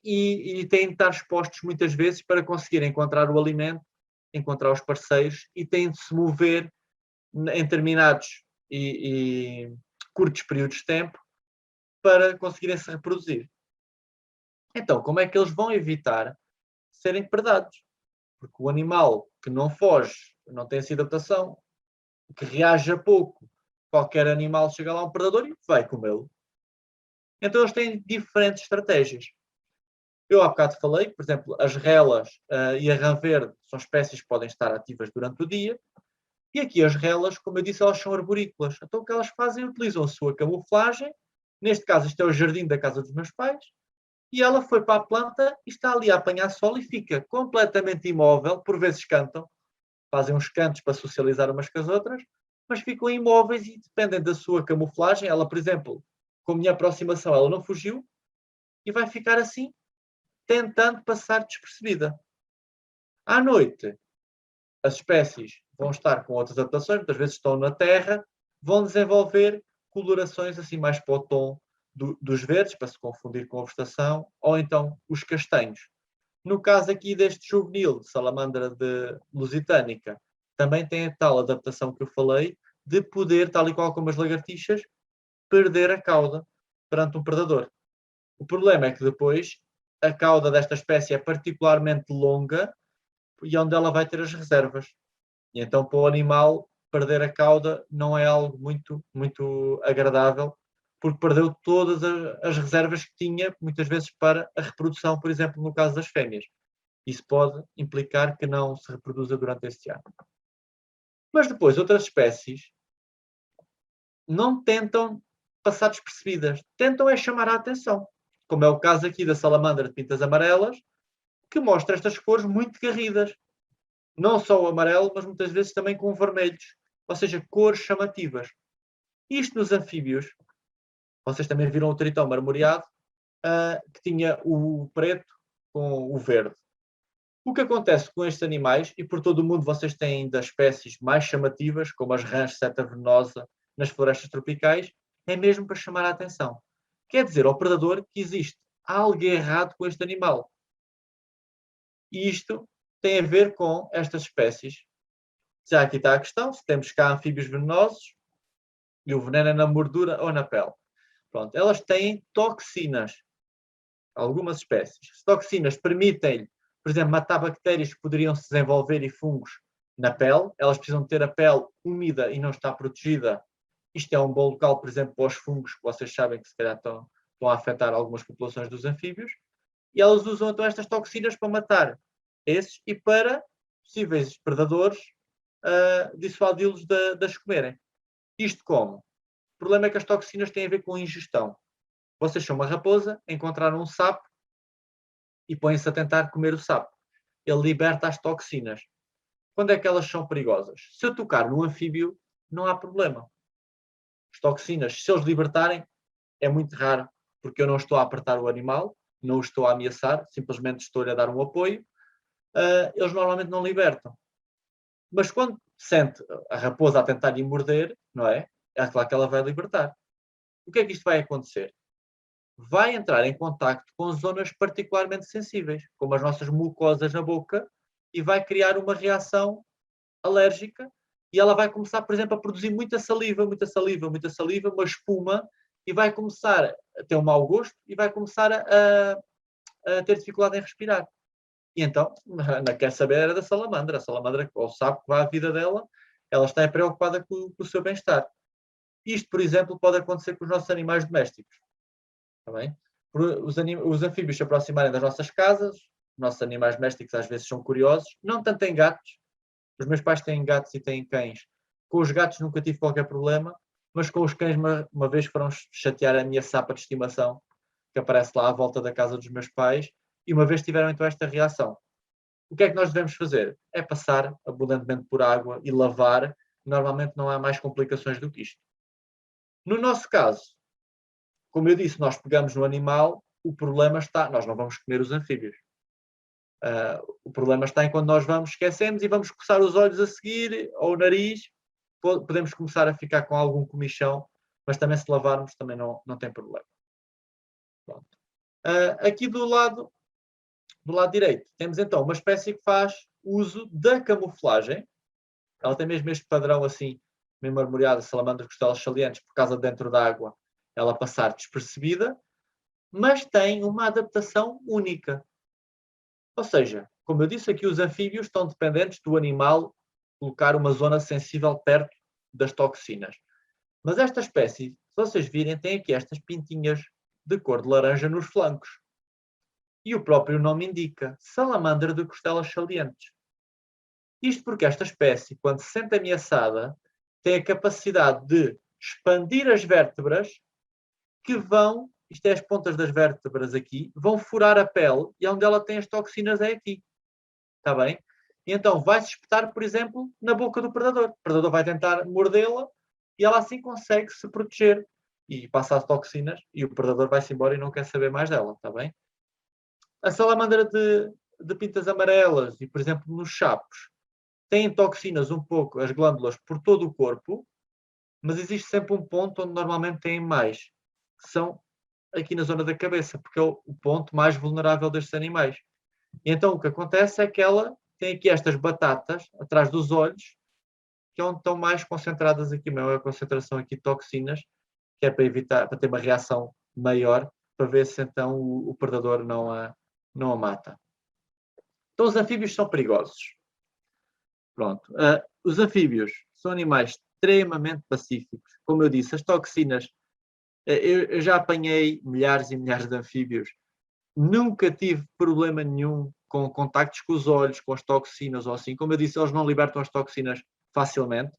e têm de estar expostos muitas vezes para conseguir encontrar o alimento, encontrar os parceiros e têm de se mover em determinados e curtos períodos de tempo para conseguirem se reproduzir. Então, como é que eles vão evitar serem predados? Porque o animal que não foge, não tem essa adaptação, que reage a pouco, qualquer animal chega lá um predador e vai comê-lo. Então eles têm diferentes estratégias. Eu há bocado falei, por exemplo, as relas e a rã verde são espécies que podem estar ativas durante o dia, e aqui as relas, como eu disse, elas são arborícolas. Então o que elas fazem? Utilizam a sua camuflagem, neste caso isto é o jardim da casa dos meus pais, e ela foi para a planta e está ali a apanhar sol e fica completamente imóvel, por vezes cantam, fazem uns cantos para socializar umas com as outras, mas ficam imóveis e dependem da sua camuflagem. Ela, por exemplo, com a minha aproximação, ela não fugiu e vai ficar assim, tentando passar despercebida. À noite, as espécies vão estar com outras adaptações, muitas vezes estão na terra, vão desenvolver colorações assim mais para o tom dos verdes, para se confundir com a vegetação, ou então os castanhos. No caso aqui deste juvenil, de salamandra de lusitânica, também tem a tal adaptação que eu falei, de poder, tal e qual como as lagartixas, perder a cauda perante um predador. O problema é que depois a cauda desta espécie é particularmente longa e onde ela vai ter as reservas. E então para o animal perder a cauda não é algo muito, muito agradável porque perdeu todas as reservas que tinha, muitas vezes para a reprodução, por exemplo, no caso das fêmeas. Isso pode implicar que não se reproduza durante este ano. Mas depois, outras espécies não tentam passar despercebidas, tentam é chamar a atenção, como é o caso aqui da salamandra de pintas amarelas, que mostra estas cores muito garridas. Não só o amarelo, mas muitas vezes também com vermelhos, ou seja, cores chamativas. Isto nos anfíbios, vocês também viram o tritão marmoreado, que tinha o preto com o verde. O que acontece com estes animais, e por todo o mundo vocês têm ainda espécies mais chamativas, como as rãs de seta venenosa nas florestas tropicais, é mesmo para chamar a atenção. Quer dizer ao predador que existe algo errado com este animal. E isto tem a ver com estas espécies. Já aqui está a questão, se temos cá anfíbios venenosos, e o veneno é na mordura ou na pele. Pronto, elas têm toxinas, algumas espécies. As toxinas permitem-lhe, por exemplo, matar bactérias que poderiam se desenvolver e fungos na pele. Elas precisam ter a pele úmida e não está protegida. Isto é um bom local, por exemplo, para os fungos, que vocês sabem que se calhar estão a afetar algumas populações dos anfíbios. E elas usam então estas toxinas para matar esses e para possíveis predadores dissuadi-los de as comerem. Isto como? O problema é que as toxinas têm a ver com a ingestão. Vocês são uma raposa, encontraram um sapo e põem-se a tentar comer o sapo. Ele liberta as toxinas. Quando é que elas são perigosas? Se eu tocar no anfíbio, não há problema. As toxinas, se eles libertarem, é muito raro, porque eu não estou a apertar o animal, não o estou a ameaçar, simplesmente estou-lhe a dar um apoio. Eles normalmente não libertam. Mas quando sente a raposa a tentar lhe morder, não é? É claro que ela vai libertar. O que é que isto vai acontecer? Vai entrar em contacto com zonas particularmente sensíveis, como as nossas mucosas na boca, e vai criar uma reação alérgica, e ela vai começar, por exemplo, a produzir muita saliva, uma espuma, e vai começar a ter um mau gosto e vai começar a ter dificuldade em respirar. E então, não quer saber era da salamandra. A salamandra, ou sabe que vai à vida dela, ela está preocupada com o seu bem-estar. Isto, por exemplo, pode acontecer com os nossos animais domésticos. Está bem? Os anfíbios se aproximarem das nossas casas, os nossos animais domésticos às vezes são curiosos, não tanto em gatos. Os meus pais têm gatos e têm cães. Com os gatos nunca tive qualquer problema, mas com os cães uma vez foram chatear a minha sapa de estimação, que aparece lá à volta da casa dos meus pais, e uma vez tiveram então esta reação. O que é que nós devemos fazer? É passar abundantemente por água e lavar. Normalmente não há mais complicações do que isto. No nosso caso, como eu disse, nós pegamos no animal, o problema está, nós não vamos comer os anfíbios. O problema está em quando nós esquecemos e vamos coçar os olhos a seguir, ou o nariz, podemos começar a ficar com algum comichão, mas também se lavarmos também não tem problema. Pronto. Aqui do lado direito, temos então uma espécie que faz uso da camuflagem. Ela tem mesmo este padrão assim, meio marmoreado, salamandras costelas salientes, por causa de dentro da água, ela passar despercebida, mas tem uma adaptação única. Ou seja, como eu disse aqui, os anfíbios estão dependentes do animal colocar uma zona sensível perto das toxinas. Mas esta espécie, se vocês virem, tem aqui estas pintinhas de cor de laranja nos flancos. E o próprio nome indica, salamandra de costelas salientes. Isto porque esta espécie, quando se sente ameaçada, tem a capacidade de expandir as vértebras que vão, isto é as pontas das vértebras aqui, vão furar a pele e onde ela tem as toxinas é aqui. Está bem? E então vai-se espetar, por exemplo, na boca do predador. O predador vai tentar mordê-la e ela assim consegue se proteger e passa as toxinas e o predador vai-se embora e não quer saber mais dela. Está bem? A salamandra de pintas amarelas e, por exemplo, nos sapos, têm toxinas um pouco, as glândulas, por todo o corpo, mas existe sempre um ponto onde normalmente têm mais, que são aqui na zona da cabeça, porque é o ponto mais vulnerável destes animais. E então o que acontece é que ela tem aqui estas batatas atrás dos olhos, que é onde estão mais concentradas aqui, maior concentração aqui de toxinas, que é para evitar, para ter uma reação maior, para ver se então o predador não a mata. Então os anfíbios são perigosos. Pronto. Os anfíbios são animais extremamente pacíficos. Como eu disse, as toxinas Eu já apanhei milhares e milhares de anfíbios. Nunca tive problema nenhum com contactos com os olhos, com as toxinas ou assim. Como eu disse, eles não libertam as toxinas facilmente.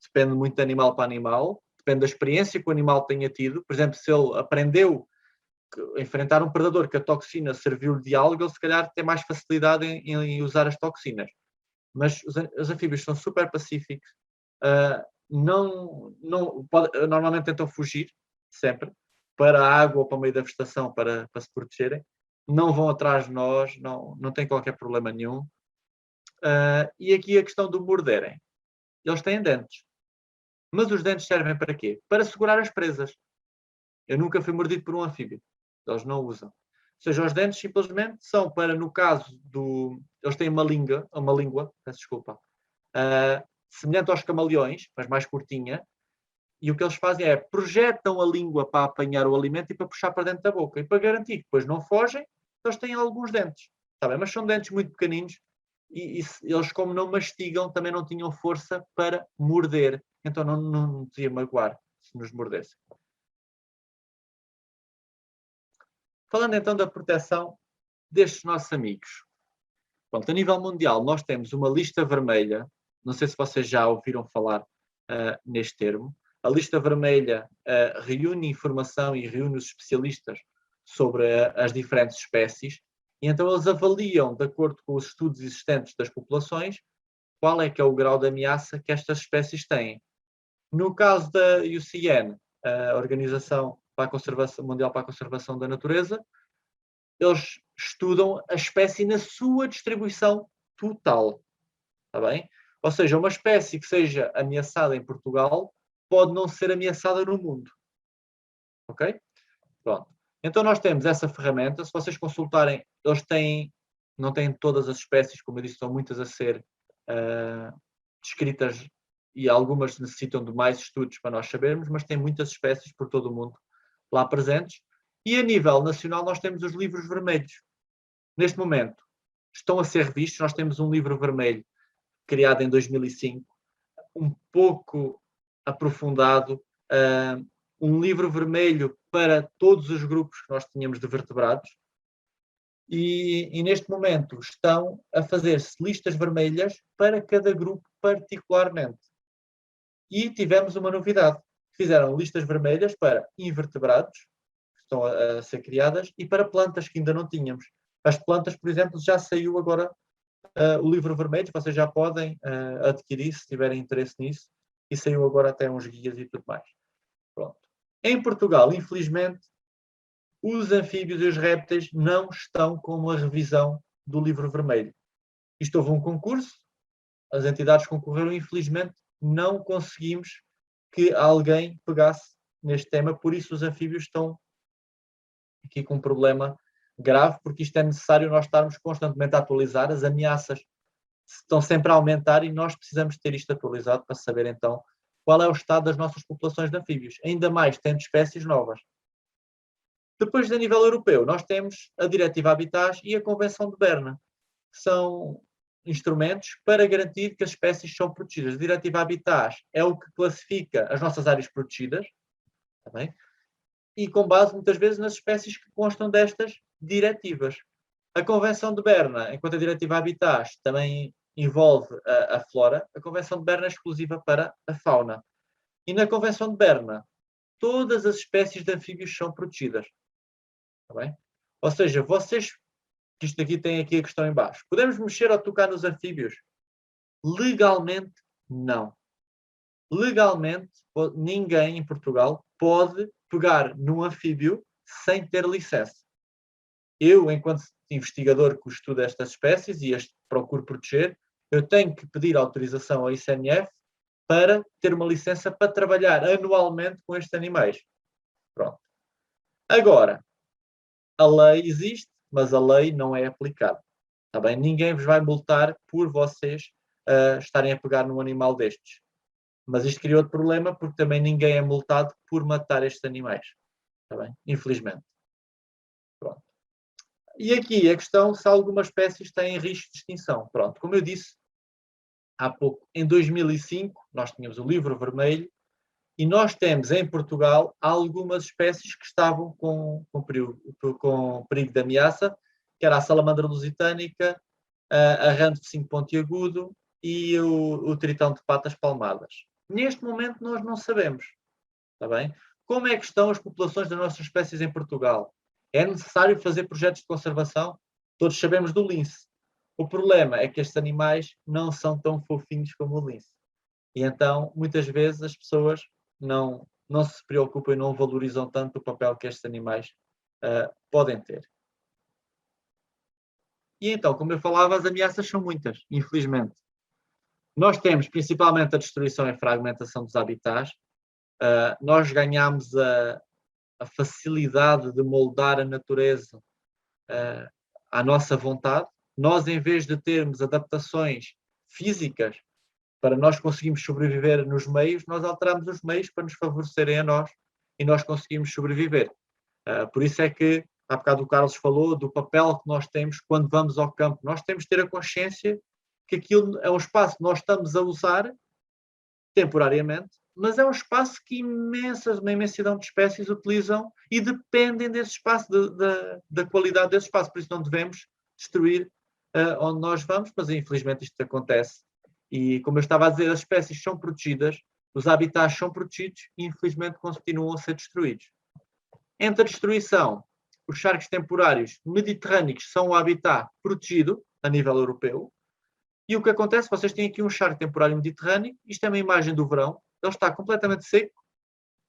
Depende muito de animal para animal. Depende da experiência que o animal tenha tido. Por exemplo, se ele aprendeu a enfrentar um predador que a toxina serviu-lhe de algo, ele se calhar tem mais facilidade em usar as toxinas. Mas os anfíbios são super pacíficos. Normalmente tentam fugir, sempre, para a água ou para o meio da vegetação para se protegerem. Não vão atrás de nós, não tem qualquer problema nenhum. E aqui a questão do morderem. Eles têm dentes. Mas os dentes servem para quê? Para segurar as presas. Eu nunca fui mordido por um anfíbio. Eles não usam. Ou seja, os dentes simplesmente são para, no caso do... Eles têm uma língua, peço desculpa, semelhante aos camaleões, mas mais curtinha, e o que eles fazem é projetam a língua para apanhar o alimento e para puxar para dentro da boca. E para garantir que depois não fogem, eles têm alguns dentes. Tá bem? Mas são dentes muito pequeninos e eles, como não mastigam, também não tinham força para morder. Então não nos ia magoar se nos mordessem. Falando então da proteção destes nossos amigos. Pronto, a nível mundial, nós temos uma lista vermelha. Não sei se vocês já ouviram falar neste termo. A lista vermelha reúne informação e reúne os especialistas sobre as diferentes espécies. E então eles avaliam, de acordo com os estudos existentes das populações, qual é que é o grau de ameaça que estas espécies têm. No caso da IUCN, a Organização Mundial para a Conservação da Natureza, eles estudam a espécie na sua distribuição total. Está bem? Ou seja, uma espécie que seja ameaçada em Portugal pode não ser ameaçada no mundo. Ok? Pronto. Então nós temos essa ferramenta. Se vocês consultarem, eles não têm todas as espécies, como eu disse, são muitas a ser descritas e algumas necessitam de mais estudos para nós sabermos, mas tem muitas espécies por todo o mundo lá presentes. E a nível nacional nós temos os livros vermelhos. Neste momento estão a ser revistos. Nós temos um livro vermelho criado em 2005, um pouco aprofundado, um livro vermelho para todos os grupos que nós tínhamos de vertebrados. E neste momento estão a fazer-se listas vermelhas para cada grupo particularmente. E tivemos uma novidade. Fizeram listas vermelhas para invertebrados, que estão a ser criadas, e para plantas que ainda não tínhamos. As plantas, por exemplo, já saiu agora o livro vermelho, vocês já podem adquirir se tiverem interesse nisso, e saiu agora até uns guias e tudo mais. Pronto. Em Portugal, infelizmente, os anfíbios e os répteis não estão com a revisão do livro vermelho. Isto houve um concurso, as entidades concorreram e infelizmente não conseguimos que alguém pegasse neste tema, por isso os anfíbios estão aqui com um problema grave, porque isto é necessário nós estarmos constantemente a atualizar, as ameaças estão sempre a aumentar e nós precisamos ter isto atualizado para saber então qual é o estado das nossas populações de anfíbios, ainda mais tendo espécies novas. Depois, a nível europeu, nós temos a Diretiva Habitats e a Convenção de Berna, que são instrumentos para garantir que as espécies são protegidas. A Diretiva Habitats é o que classifica as nossas áreas protegidas, também, e com base, muitas vezes, nas espécies que constam destas diretivas. A Convenção de Berna, enquanto a Diretiva Habitats também envolve a flora, a Convenção de Berna é exclusiva para a fauna. E na Convenção de Berna, todas as espécies de anfíbios são protegidas. Está bem? Ou seja, vocês, que isto aqui tem aqui a questão em baixo, podemos mexer ou tocar nos anfíbios? Legalmente, não. Legalmente, ninguém em Portugal pode pegar num anfíbio sem ter licença. Eu, enquanto investigador que estuda estas espécies e as procuro proteger, eu tenho que pedir autorização ao ICNF para ter uma licença para trabalhar anualmente com estes animais. Pronto. Agora, a lei existe, mas a lei não é aplicada. Está bem? Ninguém vos vai multar por vocês estarem a pegar num animal destes. Mas isto criou outro problema porque também ninguém é multado por matar estes animais. Está bem? Infelizmente. Pronto. E aqui a questão se algumas espécies têm risco de extinção. Pronto, como eu disse há pouco, em 2005 nós tínhamos o livro vermelho E nós temos em Portugal algumas espécies que estavam com perigo de ameaça, que era a salamandra lusitânica, a rã de focinho pontiagudo e o tritão de patas palmadas. Neste momento nós não sabemos, está bem? Como é que estão as populações das nossas espécies em Portugal? É necessário fazer projetos de conservação? Todos sabemos do lince. O problema é que estes animais não são tão fofinhos como o lince. E então, muitas vezes, as pessoas não se preocupam e não valorizam tanto o papel que estes animais podem ter. E então, como eu falava, as ameaças são muitas, infelizmente. Nós temos principalmente a destruição e fragmentação dos habitats. Nós ganhamos a facilidade de moldar a natureza à nossa vontade. Nós, em vez de termos adaptações físicas para nós conseguirmos sobreviver nos meios, nós alteramos os meios para nos favorecerem a nós e nós conseguimos sobreviver. Por isso é que, há bocado o Carlos falou do papel que nós temos quando vamos ao campo. Nós temos de ter a consciência que aquilo é um espaço que nós estamos a usar temporariamente, mas é um espaço que uma imensidão de espécies utilizam e dependem desse espaço, da qualidade desse espaço. Por isso não devemos destruir onde nós vamos, mas infelizmente isto acontece. E como eu estava a dizer, as espécies são protegidas, os habitats são protegidos e infelizmente continuam a ser destruídos. Entre a destruição, os charcos temporários mediterrâneos são um habitat protegido a nível europeu. E o que acontece, vocês têm aqui um charco temporário mediterrâneo, isto é uma imagem do verão, ele está completamente seco,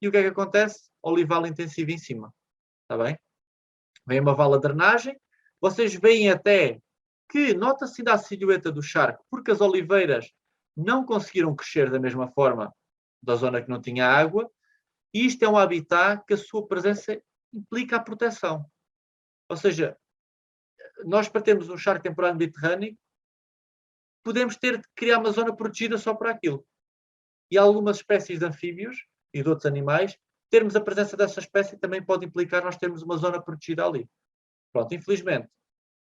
e o que é que acontece? Olival intensivo em cima, está bem? Vem uma vala de drenagem, vocês veem até que nota-se ainda a silhueta do charco, porque as oliveiras não conseguiram crescer da mesma forma da zona que não tinha água, e isto é um habitat que a sua presença implica a proteção. Ou seja, nós para termos um charco temporário mediterrâneo, podemos ter de criar uma zona protegida só para aquilo. E algumas espécies de anfíbios e de outros animais, termos a presença dessa espécie também pode implicar nós termos uma zona protegida ali. Pronto, infelizmente,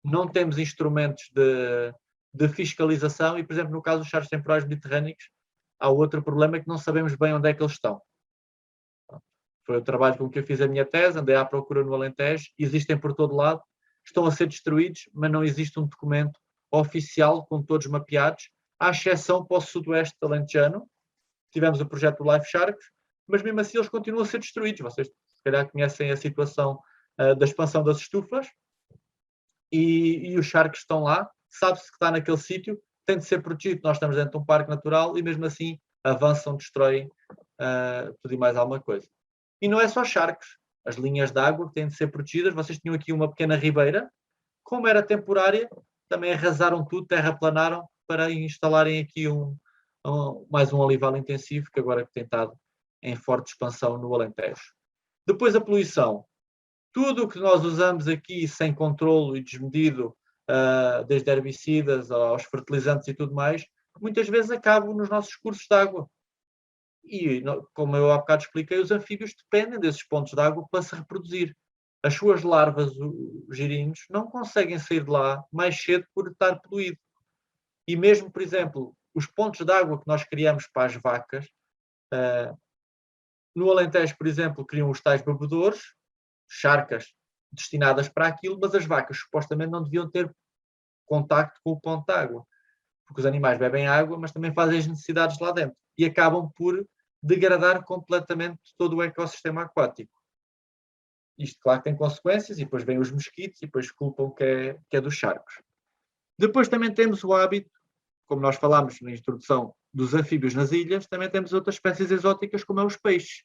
não temos instrumentos de fiscalização e, por exemplo, no caso dos charcos temporários mediterrâneos, há outro problema que não sabemos bem onde é que eles estão. Foi o trabalho com que eu fiz a minha tese, andei à procura no Alentejo, existem por todo lado, estão a ser destruídos, mas não existe um documento oficial com todos mapeados, à exceção para o sudoeste alentejano. Tivemos o projeto do Life Sharks, mas mesmo assim eles continuam a ser destruídos. Vocês se calhar conhecem a situação da expansão das estufas e os sharks estão lá, sabe-se que está naquele sítio, tem de ser protegido. Nós estamos dentro de um parque natural e mesmo assim avançam, destroem tudo e mais alguma coisa. E não é só sharks, as linhas de água que têm de ser protegidas. Vocês tinham aqui uma pequena ribeira, como era temporária, também arrasaram tudo, terraplanaram para instalarem aqui mais um olival intensivo, que agora tem estado em forte expansão no Alentejo. Depois a poluição. Tudo o que nós usamos aqui sem controlo e desmedido, desde herbicidas aos fertilizantes e tudo mais, muitas vezes acabam nos nossos cursos de água. E, como eu há bocado expliquei, os anfíbios dependem desses pontos de água para se reproduzir. As suas larvas, os girinos, não conseguem sair de lá mais cedo por estar poluído. E mesmo, por exemplo, os pontos de água que nós criamos para as vacas, no Alentejo, por exemplo, criam os tais bebedouros, charcas destinadas para aquilo, mas as vacas supostamente não deviam ter contacto com o ponto de água, porque os animais bebem água, mas também fazem as necessidades lá dentro e acabam por degradar completamente todo o ecossistema aquático. Isto, claro, tem consequências, e depois vêm os mosquitos e depois culpam que é dos charcos. Depois também temos o hábito, como nós falámos na introdução, dos anfíbios nas ilhas, também temos outras espécies exóticas, como é os peixes.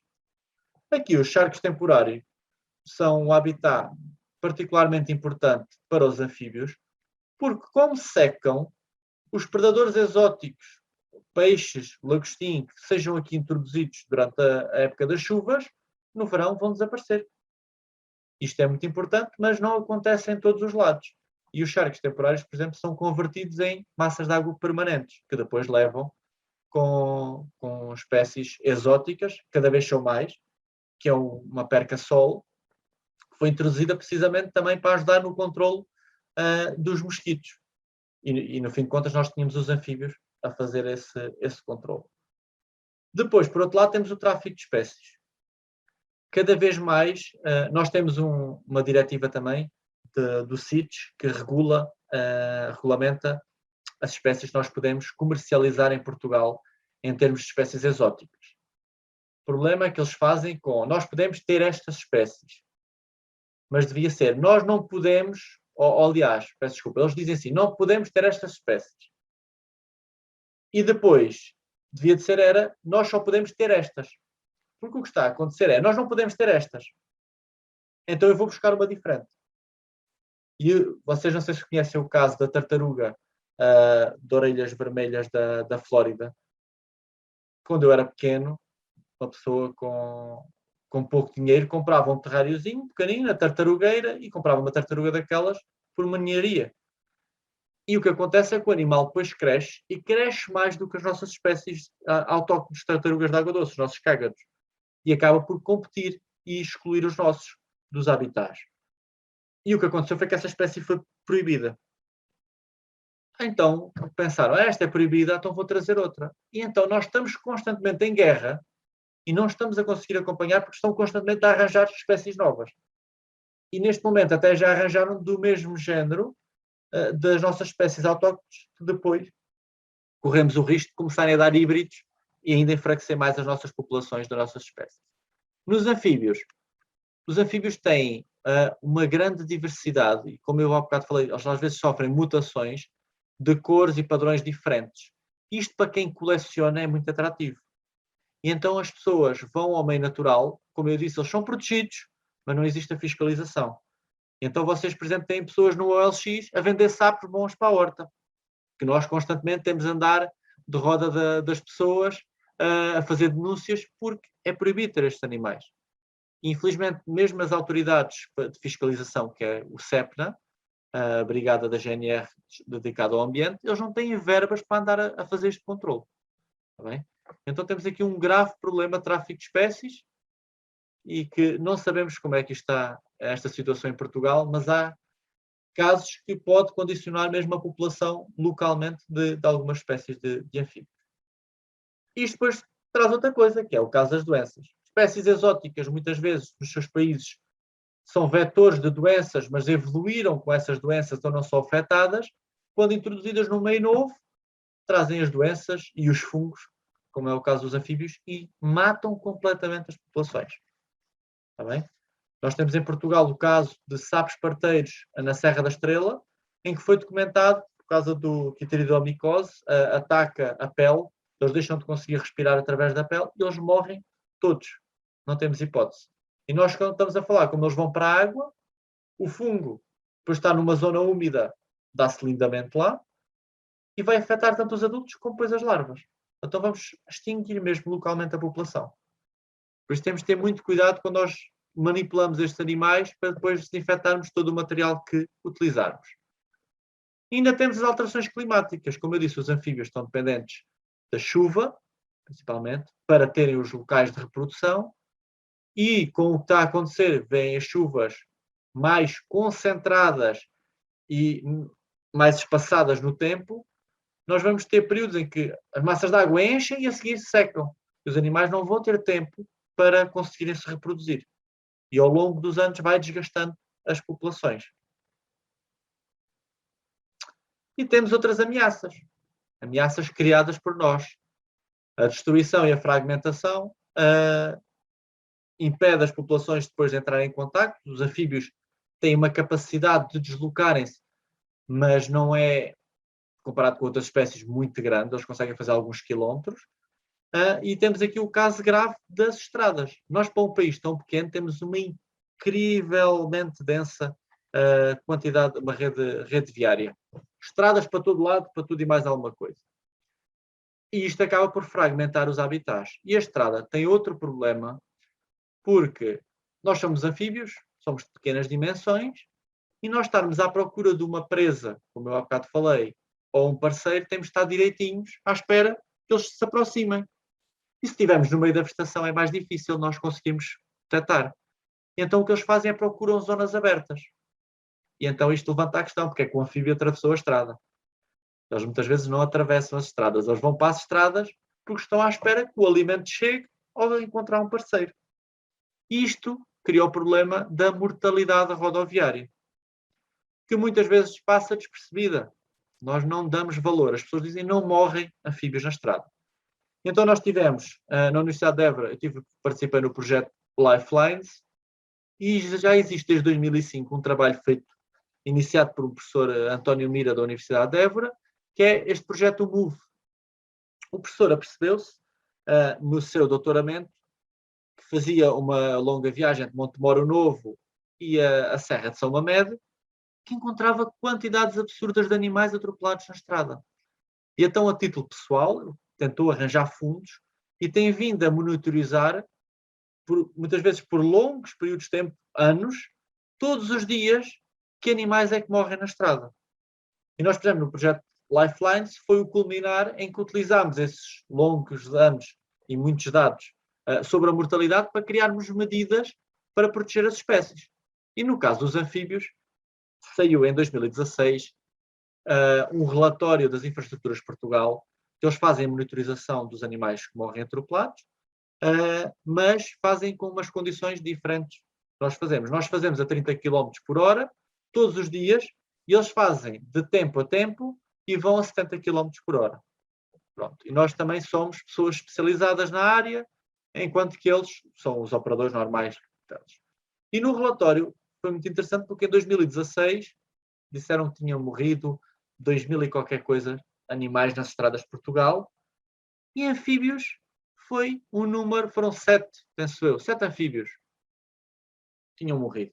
Aqui, os charcos temporários são um habitat particularmente importante para os anfíbios, porque como secam, os predadores exóticos, peixes, lagostim, que sejam aqui introduzidos durante a época das chuvas, no verão vão desaparecer. Isto é muito importante, mas não acontece em todos os lados. E os charcos temporários, por exemplo, são convertidos em massas de água permanentes, que depois levam com espécies exóticas, cada vez são mais, que é uma perca-sol, que foi introduzida precisamente também para ajudar no controle dos mosquitos. E no fim de contas nós tínhamos os anfíbios a fazer esse controle. Depois, por outro lado, temos o tráfico de espécies. Cada vez mais, nós temos uma diretiva também do CITES que regulamenta as espécies que nós podemos comercializar em Portugal em termos de espécies exóticas. O problema é que eles fazem nós podemos ter estas espécies, mas devia ser, nós não podemos, ou aliás, peço desculpa, eles dizem assim, não podemos ter estas espécies. E depois, devia de ser nós só podemos ter estas. Porque o que está a acontecer nós não podemos ter estas. Então eu vou buscar uma diferente. E vocês não sei se conhecem o caso da tartaruga de orelhas vermelhas da Flórida. Quando eu era pequeno, uma pessoa com pouco dinheiro comprava um terráriozinho pequenino, na tartarugueira, e comprava uma tartaruga daquelas por uma ninharia. E o que acontece é que o animal depois cresce, e cresce mais do que as nossas espécies autóctones de tartarugas de água doce, os nossos cágados. E acaba por competir e excluir os nossos dos habitats. E o que aconteceu foi que essa espécie foi proibida. Então pensaram, esta é proibida, então vou trazer outra. E então nós estamos constantemente em guerra e não estamos a conseguir acompanhar porque estão constantemente a arranjar espécies novas. E neste momento até já arranjaram do mesmo género das nossas espécies autóctones, que depois corremos o risco de começarem a dar híbridos e ainda enfraquecer mais as nossas populações das nossas espécies. Nos anfíbios, os anfíbios têm uma grande diversidade e, como eu há bocado falei, eles às vezes sofrem mutações de cores e padrões diferentes. Isto, para quem coleciona, é muito atrativo. E então as pessoas vão ao meio natural, como eu disse, eles são protegidos, mas não existe a fiscalização. Então vocês, por exemplo, têm pessoas no OLX a vender sapos bons para a horta, que nós constantemente temos a andar de roda das pessoas a fazer denúncias porque é proibido ter estes animais. E, infelizmente, mesmo as autoridades de fiscalização, que é o CEPNA, a Brigada da GNR dedicada ao ambiente, eles não têm verbas para andar a fazer este controle. Está bem? Então temos aqui um grave problema de tráfico de espécies e que não sabemos como é que está esta situação em Portugal, mas há casos que pode condicionar mesmo a população localmente de algumas espécies de anfíbios. Isto depois traz outra coisa, que é o caso das doenças. Espécies exóticas, muitas vezes, nos seus países, são vetores de doenças, mas evoluíram com essas doenças ou não são afetadas. Quando introduzidas no meio novo, trazem as doenças e os fungos, como é o caso dos anfíbios, e matam completamente as populações. Está bem? Nós temos em Portugal o caso de sapos parteiros na Serra da Estrela, em que foi documentado, por causa do quitridomicose, ataca a pele, eles deixam de conseguir respirar através da pele e eles morrem todos. Não temos hipótese. E nós, quando estamos a falar, como eles vão para a água, o fungo, depois está numa zona úmida, dá-se lindamente lá, e vai afetar tanto os adultos como depois as larvas. Então vamos extinguir mesmo localmente a população. Por isso temos de ter muito cuidado quando nós manipulamos estes animais para depois desinfetarmos todo o material que utilizarmos. E ainda temos as alterações climáticas. Como eu disse, os anfíbios estão dependentes da chuva, principalmente, para terem os locais de reprodução. E com o que está a acontecer, vêm as chuvas mais concentradas e mais espaçadas no tempo, nós vamos ter períodos em que as massas de água enchem e a seguir secam. E os animais não vão ter tempo para conseguirem se reproduzir. E ao longo dos anos vai desgastando as populações. E temos outras ameaças. Ameaças criadas por nós. A destruição e a fragmentação impede as populações depois de entrarem em contacto. Os anfíbios têm uma capacidade de deslocarem-se, mas não é, comparado com outras espécies, muito grande. Eles conseguem fazer alguns quilómetros. E temos aqui o caso grave das estradas. Nós, para um país tão pequeno, temos uma incrivelmente densa quantidade, uma rede viária. Estradas para todo lado, para tudo e mais alguma coisa. E isto acaba por fragmentar os habitats. E a estrada tem outro problema, porque nós somos anfíbios, somos de pequenas dimensões, e nós estarmos à procura de uma presa, como eu há bocado falei, ou um parceiro, temos de estar direitinhos à espera que eles se aproximem. E se estivermos no meio da vegetação é mais difícil nós conseguirmos detectar. E então o que eles fazem é procuram zonas abertas. E então isto levanta a questão, porque é que o anfíbio atravessou a estrada. Eles muitas vezes não atravessam as estradas, eles vão para as estradas porque estão à espera que o alimento chegue ou de encontrar um parceiro. Isto criou o problema da mortalidade rodoviária, que muitas vezes passa despercebida. Nós não damos valor. As pessoas dizem não morrem anfíbios na estrada. Então nós tivemos, na Universidade de Évora, participei no projeto Lifelines, e já existe desde 2005 um trabalho feito, iniciado por um professor António Mira da Universidade de Évora, que é este projeto MOVE. O professor apercebeu-se, no seu doutoramento, que fazia uma longa viagem de Montemoro Novo e a Serra de São Mamede, que encontrava quantidades absurdas de animais atropelados na estrada. E então, a título pessoal, tentou arranjar fundos e tem vindo a monitorizar, muitas vezes por longos períodos de tempo, anos, todos os dias, que animais é que morrem na estrada. E nós, por exemplo, no projeto Lifelines, foi o culminar em que utilizámos esses longos anos e muitos dados sobre a mortalidade para criarmos medidas para proteger as espécies. E no caso dos anfíbios, saiu em 2016 um relatório das Infraestruturas de Portugal, que eles fazem a monitorização dos animais que morrem atropelados, mas fazem com umas condições diferentes. Nós fazemos a 30 km por hora, todos os dias, e eles fazem de tempo a tempo e vão a 70 km por hora. Pronto. E nós também somos pessoas especializadas na área, enquanto que eles são os operadores normais deles. E no relatório foi muito interessante porque em 2016 disseram que tinham morrido 2.000 e qualquer coisa animais nas estradas de Portugal, e anfíbios foi um número, foram 7, penso eu, 7 anfíbios tinham morrido.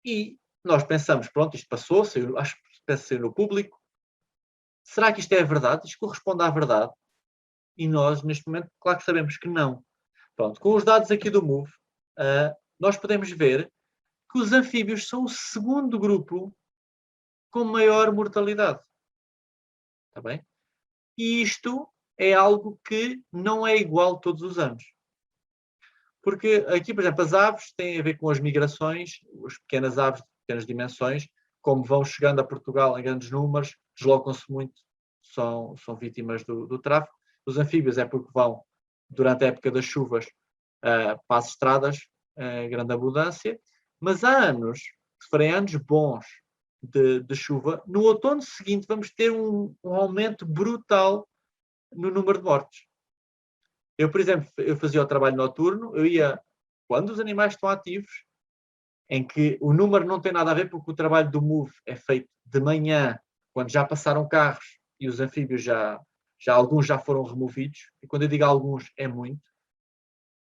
E nós pensamos, pronto, isto passou, acho que saiu no público. Será que isto é verdade? Isto corresponde à verdade? E nós, neste momento, claro que sabemos que não. Pronto, com os dados aqui do MOVE, nós podemos ver que os anfíbios são o segundo grupo com maior mortalidade. Está bem? E isto é algo que não é igual todos os anos. Porque aqui, por exemplo, as aves têm a ver com as migrações, as pequenas aves de pequenas dimensões, como vão chegando a Portugal em grandes números, deslocam-se muito, são vítimas do tráfego. Os anfíbios é porque vão, durante a época das chuvas, para as estradas, em grande abundância, mas há anos, se forem anos bons de chuva, no outono seguinte vamos ter um aumento brutal no número de mortes. Eu, por exemplo, eu fazia o trabalho noturno, eu ia, quando os animais estão ativos, em que o número não tem nada a ver porque o trabalho do MOVE é feito de manhã, quando já passaram carros e os anfíbios já alguns já foram removidos, e quando eu digo alguns, é muito.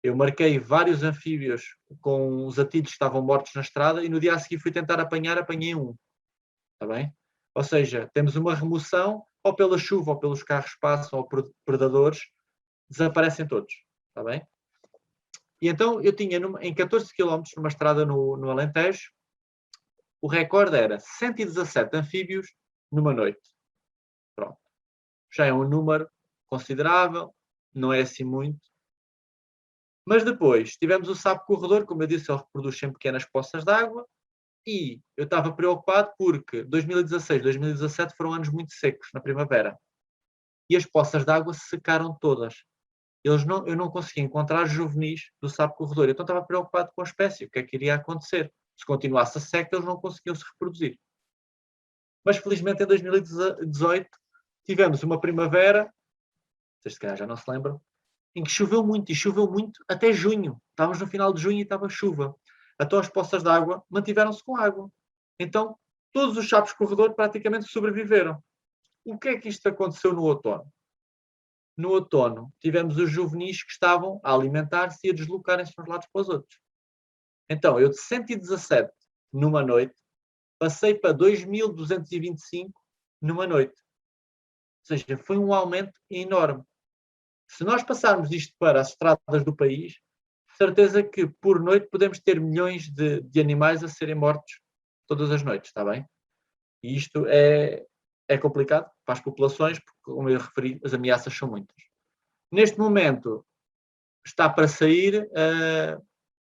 Eu marquei vários anfíbios com os atilhos que estavam mortos na estrada e no dia a seguir fui tentar apanhei um. Está bem? Ou seja, temos uma remoção, ou pela chuva, ou pelos carros passam, ou por predadores, desaparecem todos. Está bem? E então eu tinha em 14 km numa estrada no Alentejo, o recorde era 117 anfíbios numa noite. Pronto. Já é um número considerável, não é assim muito. Mas depois tivemos o sapo corredor, como eu disse, ele reproduz em pequenas poças de água, e eu estava preocupado porque 2016, 2017 foram anos muito secos na primavera. E as poças de água se secaram todas. Eu não conseguia encontrar juvenis do sapo corredor. Então estava preocupado com a espécie, o que é que iria acontecer. Se continuasse a seca, eles não conseguiam se reproduzir. Mas felizmente em 2018 tivemos uma primavera, vocês se calhar já não se lembram, em que choveu muito, e choveu muito até junho. Estávamos no final de junho e estava chuva. Então as poças de água mantiveram-se com água. Então todos os sapos corredor praticamente sobreviveram. O que é que isto aconteceu no outono? No outono tivemos os juvenis que estavam a alimentar-se e a deslocarem-se de uns lados para os outros. Então eu de 117 numa noite passei para 2.225 numa noite. Ou seja, foi um aumento enorme. Se nós passarmos isto para as estradas do país, certeza que por noite podemos ter milhões de animais a serem mortos todas as noites, está bem? E isto é complicado para as populações, porque, como eu referi, as ameaças são muitas. Neste momento, está para sair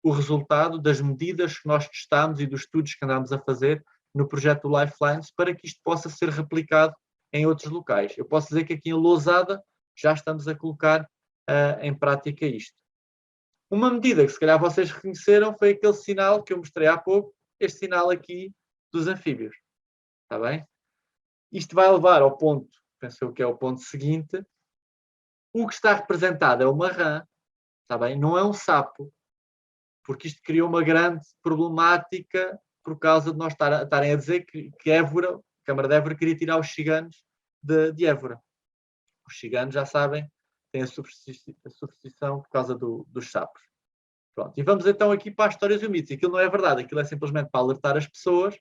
o resultado das medidas que nós testamos e dos estudos que andámos a fazer no projeto Lifelines para que isto possa ser replicado em outros locais. Eu posso dizer que aqui em Lousada já estamos a colocar em prática isto. Uma medida que se calhar vocês reconheceram foi aquele sinal que eu mostrei há pouco, este sinal aqui dos anfíbios. Está bem? Isto vai levar ao ponto, penso eu que é o ponto seguinte. O que está representado é uma rã, está bem? Não é um sapo, porque isto criou uma grande problemática por causa de nós estarem a dizer que Évora, a Câmara de Évora, queria tirar os ciganos de Évora. Os ciganos, já sabem, têm a superstição por causa dos sapos. Pronto. E vamos então aqui para as histórias e mitos. Aquilo não é verdade, aquilo é simplesmente para alertar as pessoas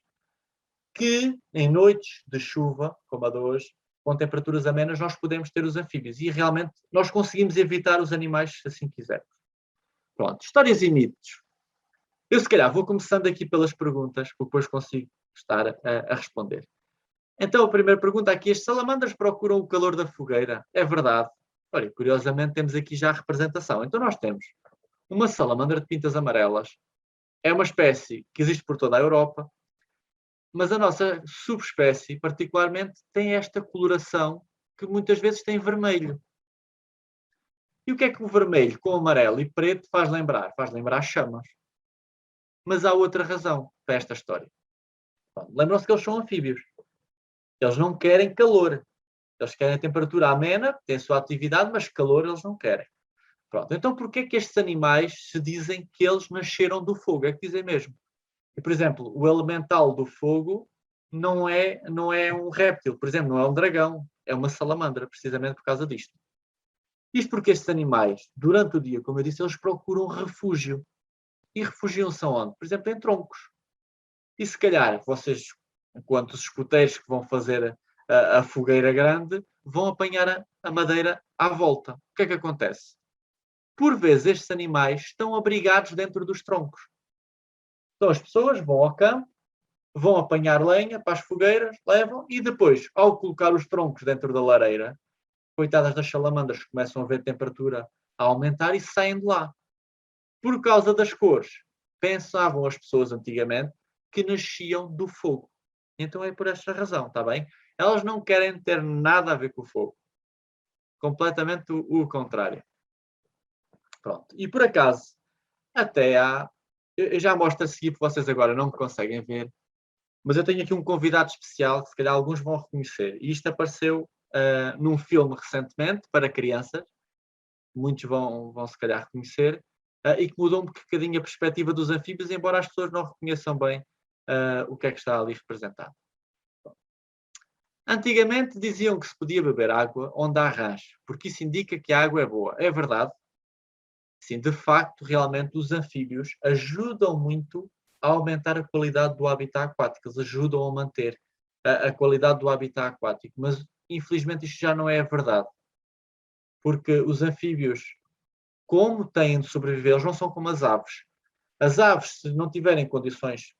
que em noites de chuva, como a de hoje, com temperaturas amenas, nós podemos ter os anfíbios. E realmente nós conseguimos evitar os animais se assim quisermos. Pronto, histórias e mitos. Eu se calhar vou começando aqui pelas perguntas, porque depois consigo estar a responder. Então a primeira pergunta aqui, as salamandras procuram o calor da fogueira? É verdade. Olha, curiosamente temos aqui já a representação. Então nós temos uma salamandra de pintas amarelas. É uma espécie que existe por toda a Europa, mas a nossa subespécie, particularmente, tem esta coloração que muitas vezes tem vermelho. E o que é que o vermelho com amarelo e preto faz lembrar? Faz lembrar chamas. Mas há outra razão para esta história. Lembram-se que eles são anfíbios. Eles não querem calor. Eles querem a temperatura amena, têm a sua atividade, mas calor eles não querem. Pronto. Então, porquê é que estes animais se dizem que eles nasceram do fogo? É que dizem mesmo. E, por exemplo, o elemental do fogo não é um réptil, por exemplo, não é um dragão, é uma salamandra, precisamente por causa disto. Isto porque estes animais, durante o dia, como eu disse, eles procuram refúgio. E refugiam-se onde? Por exemplo, em troncos. E se calhar vocês, enquanto os escuteiros que vão fazer a fogueira grande, vão apanhar a madeira à volta. O que é que acontece? Por vezes estes animais estão abrigados dentro dos troncos. Então as pessoas vão ao campo, vão apanhar lenha para as fogueiras, levam, e depois, ao colocar os troncos dentro da lareira, coitadas das salamandras que começam a ver a temperatura a aumentar e saem de lá. Por causa das cores, pensavam as pessoas antigamente que nasciam do fogo. Então é por esta razão, está bem? Elas não querem ter nada a ver com o fogo. Completamente o contrário. Pronto. E por acaso, até há... Eu já mostro a seguir, porque vocês agora não me conseguem ver, mas eu tenho aqui um convidado especial que se calhar alguns vão reconhecer. E isto apareceu num filme recentemente para crianças. Muitos vão se calhar reconhecer. E que mudou um bocadinho a perspectiva dos anfíbios, embora as pessoas não reconheçam bem o que é que está ali representado. Antigamente diziam que se podia beber água onde há rãs, porque isso indica que a água é boa. É verdade? Sim, de facto, realmente os anfíbios ajudam muito a aumentar a qualidade do habitat aquático, eles ajudam a manter a qualidade do habitat aquático, mas infelizmente isto já não é verdade, porque os anfíbios, como têm de sobreviver, eles não são como as aves. As aves, se não tiverem condições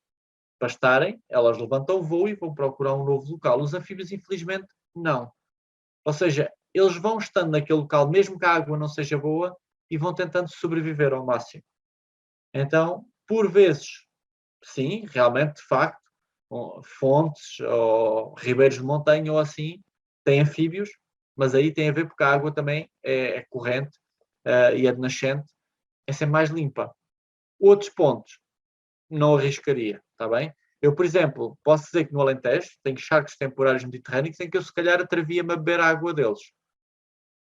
para estarem, elas levantam o voo e vão procurar um novo local. Os anfíbios, infelizmente, não. Ou seja, eles vão estando naquele local, mesmo que a água não seja boa, e vão tentando sobreviver ao máximo. Então, por vezes, sim, realmente, de facto, fontes ou ribeiros de montanha ou assim, têm anfíbios, mas aí tem a ver porque a água também é corrente e é de nascente, é sempre mais limpa. Outros pontos, não arriscaria, está bem? Eu, por exemplo, posso dizer que no Alentejo tenho charcos temporários mediterrâneos em que eu se calhar atrevia-me a beber a água deles.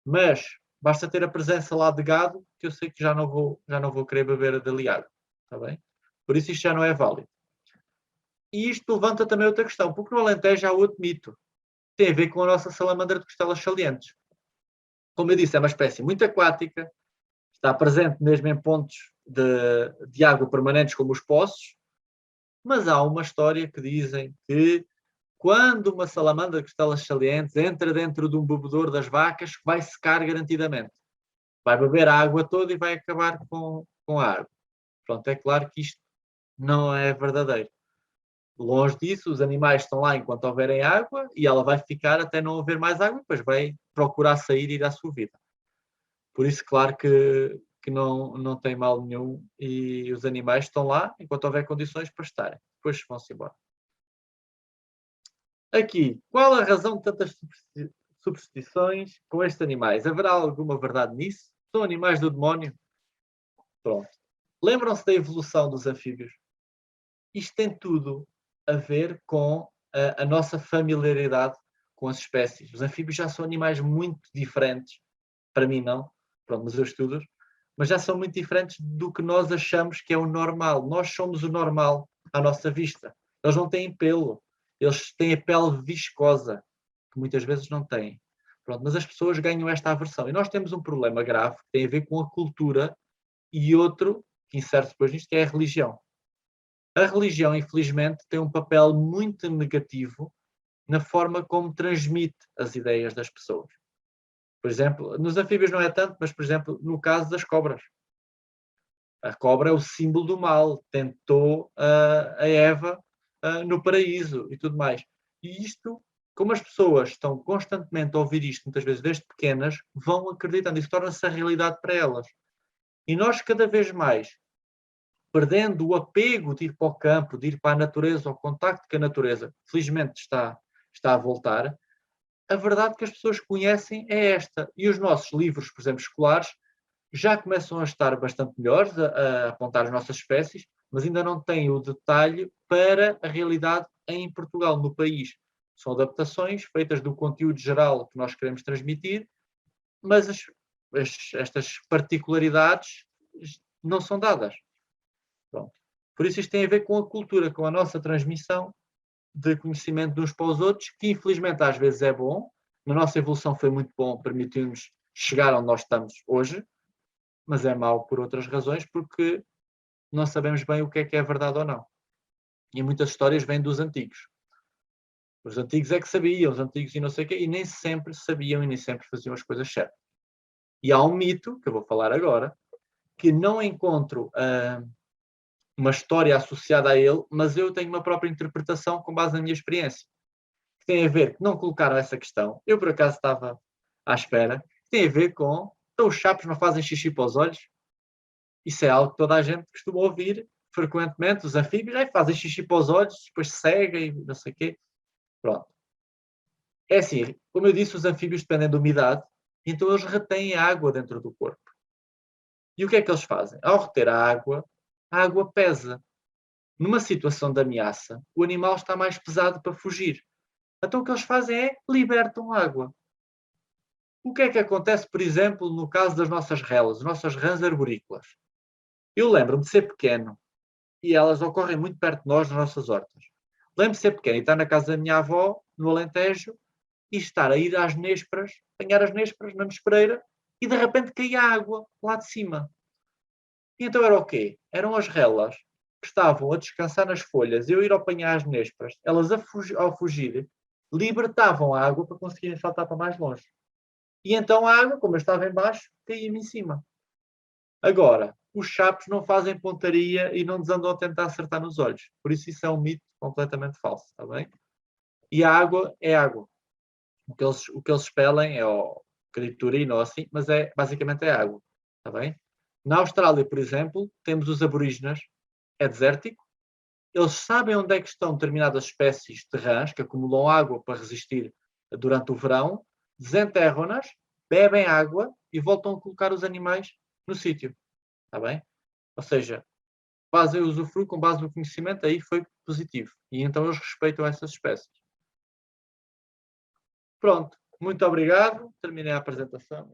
Mas basta ter a presença lá de gado que eu sei que já não vou querer beber dali água, está bem? Por isso isto já não é válido. E isto levanta também outra questão, porque no Alentejo há outro mito. Tem a ver com a nossa salamandra de costelas salientes. Como eu disse, é uma espécie muito aquática, está presente mesmo em pontos de água permanentes como os poços, mas há uma história que dizem que quando uma salamandra de costelas salientes entra dentro de um bebedouro das vacas, vai secar garantidamente. Vai beber a água toda e vai acabar com a água. Pronto, é claro que isto não é verdadeiro. Longe disso, os animais estão lá enquanto houverem água e ela vai ficar até não haver mais água e depois vai procurar sair e ir à sua vida. Por isso, claro que não tem mal nenhum e os animais estão lá enquanto houver condições para estarem. Depois vão-se embora. Aqui, qual a razão de tantas superstições com estes animais. Haverá alguma verdade nisso? São animais do demónio? Pronto. Lembram-se da evolução dos anfíbios? Isto tem tudo a ver com a nossa familiaridade com as espécies. Os anfíbios já são animais muito diferentes, para mim não, pronto, mas eu estudo, mas já são muito diferentes do que nós achamos que é o normal. Nós somos o normal à nossa vista. Eles não têm pelo, eles têm a pele viscosa, que muitas vezes não têm. Pronto, mas as pessoas ganham esta aversão. E nós temos um problema grave que tem a ver com a cultura e outro, que insere depois nisto, que é a religião. A religião, infelizmente, tem um papel muito negativo na forma como transmite as ideias das pessoas. Por exemplo, nos anfíbios não é tanto, mas, por exemplo, no caso das cobras. A cobra é o símbolo do mal, tentou a Eva no paraíso e tudo mais. E isto, como as pessoas estão constantemente a ouvir isto, muitas vezes desde pequenas, vão acreditando, isso torna-se a realidade para elas. E nós cada vez mais, perdendo o apego de ir para o campo, de ir para a natureza, o contacto com a natureza, felizmente está a voltar, a verdade que as pessoas conhecem é esta. E os nossos livros, por exemplo, escolares, já começam a estar bastante melhores, a apontar as nossas espécies, mas ainda não têm o detalhe para a realidade em Portugal, no país. São adaptações feitas do conteúdo geral que nós queremos transmitir, mas estas particularidades não são dadas. Pronto. Por isso isto tem a ver com a cultura, com a nossa transmissão de conhecimento de uns para os outros, que infelizmente às vezes é bom. Na nossa evolução foi muito bom, permitiu-nos chegar onde nós estamos hoje, mas é mau por outras razões, porque não sabemos bem o que é verdade ou não. E muitas histórias vêm dos antigos. Os antigos é que sabiam, os antigos e não sei o quê, e nem sempre sabiam e nem sempre faziam as coisas certas. E há um mito, que eu vou falar agora, que não encontro uma história associada a ele, mas eu tenho uma própria interpretação com base na minha experiência. Que tem a ver, que não colocaram essa questão, eu por acaso estava à espera, que tem a ver com, então os sapos não fazem xixi para os olhos? Isso é algo que toda a gente costuma ouvir frequentemente, os anfíbios fazem xixi para os olhos, depois seguem e não sei o quê. Pronto. É assim, como eu disse, os anfíbios dependem da umidade, então eles retêm a água dentro do corpo. E o que é que eles fazem? Ao reter a água pesa. Numa situação de ameaça, o animal está mais pesado para fugir. Então o que eles fazem é libertam água. O que é que acontece, por exemplo, no caso das nossas relas, as nossas rãs arborícolas? Eu lembro-me de ser pequeno e elas ocorrem muito perto de nós, nas nossas hortas. Lembro-me de ser pequeno e estar na casa da minha avó, no Alentejo, e estar a ir às nésperas, apanhar as nésperas na nespereira, e de repente caía água lá de cima. E então era o quê? Eram as relas que estavam a descansar nas folhas, eu ir apanhar as nésperas, elas ao fugir, libertavam a água para conseguirem saltar para mais longe. E então a água, como eu estava em baixo, caía-me em cima. Agora, os sapos não fazem pontaria e não nos andam a tentar acertar nos olhos. Por isso é um mito completamente falso, está bem? E a água é água. O que eles expelem é o criturino ou assim, mas basicamente é água, está bem? Na Austrália, por exemplo, temos os aborígenes, é desértico, eles sabem onde é que estão determinadas espécies de rãs que acumulam água para resistir durante o verão, desenterram-nas, bebem água e voltam a colocar os animais no sítio. Está bem? Ou seja, fazem usufruto com base no conhecimento, aí foi positivo. E então eles respeitam essas espécies. Pronto. Muito obrigado. Terminei a apresentação.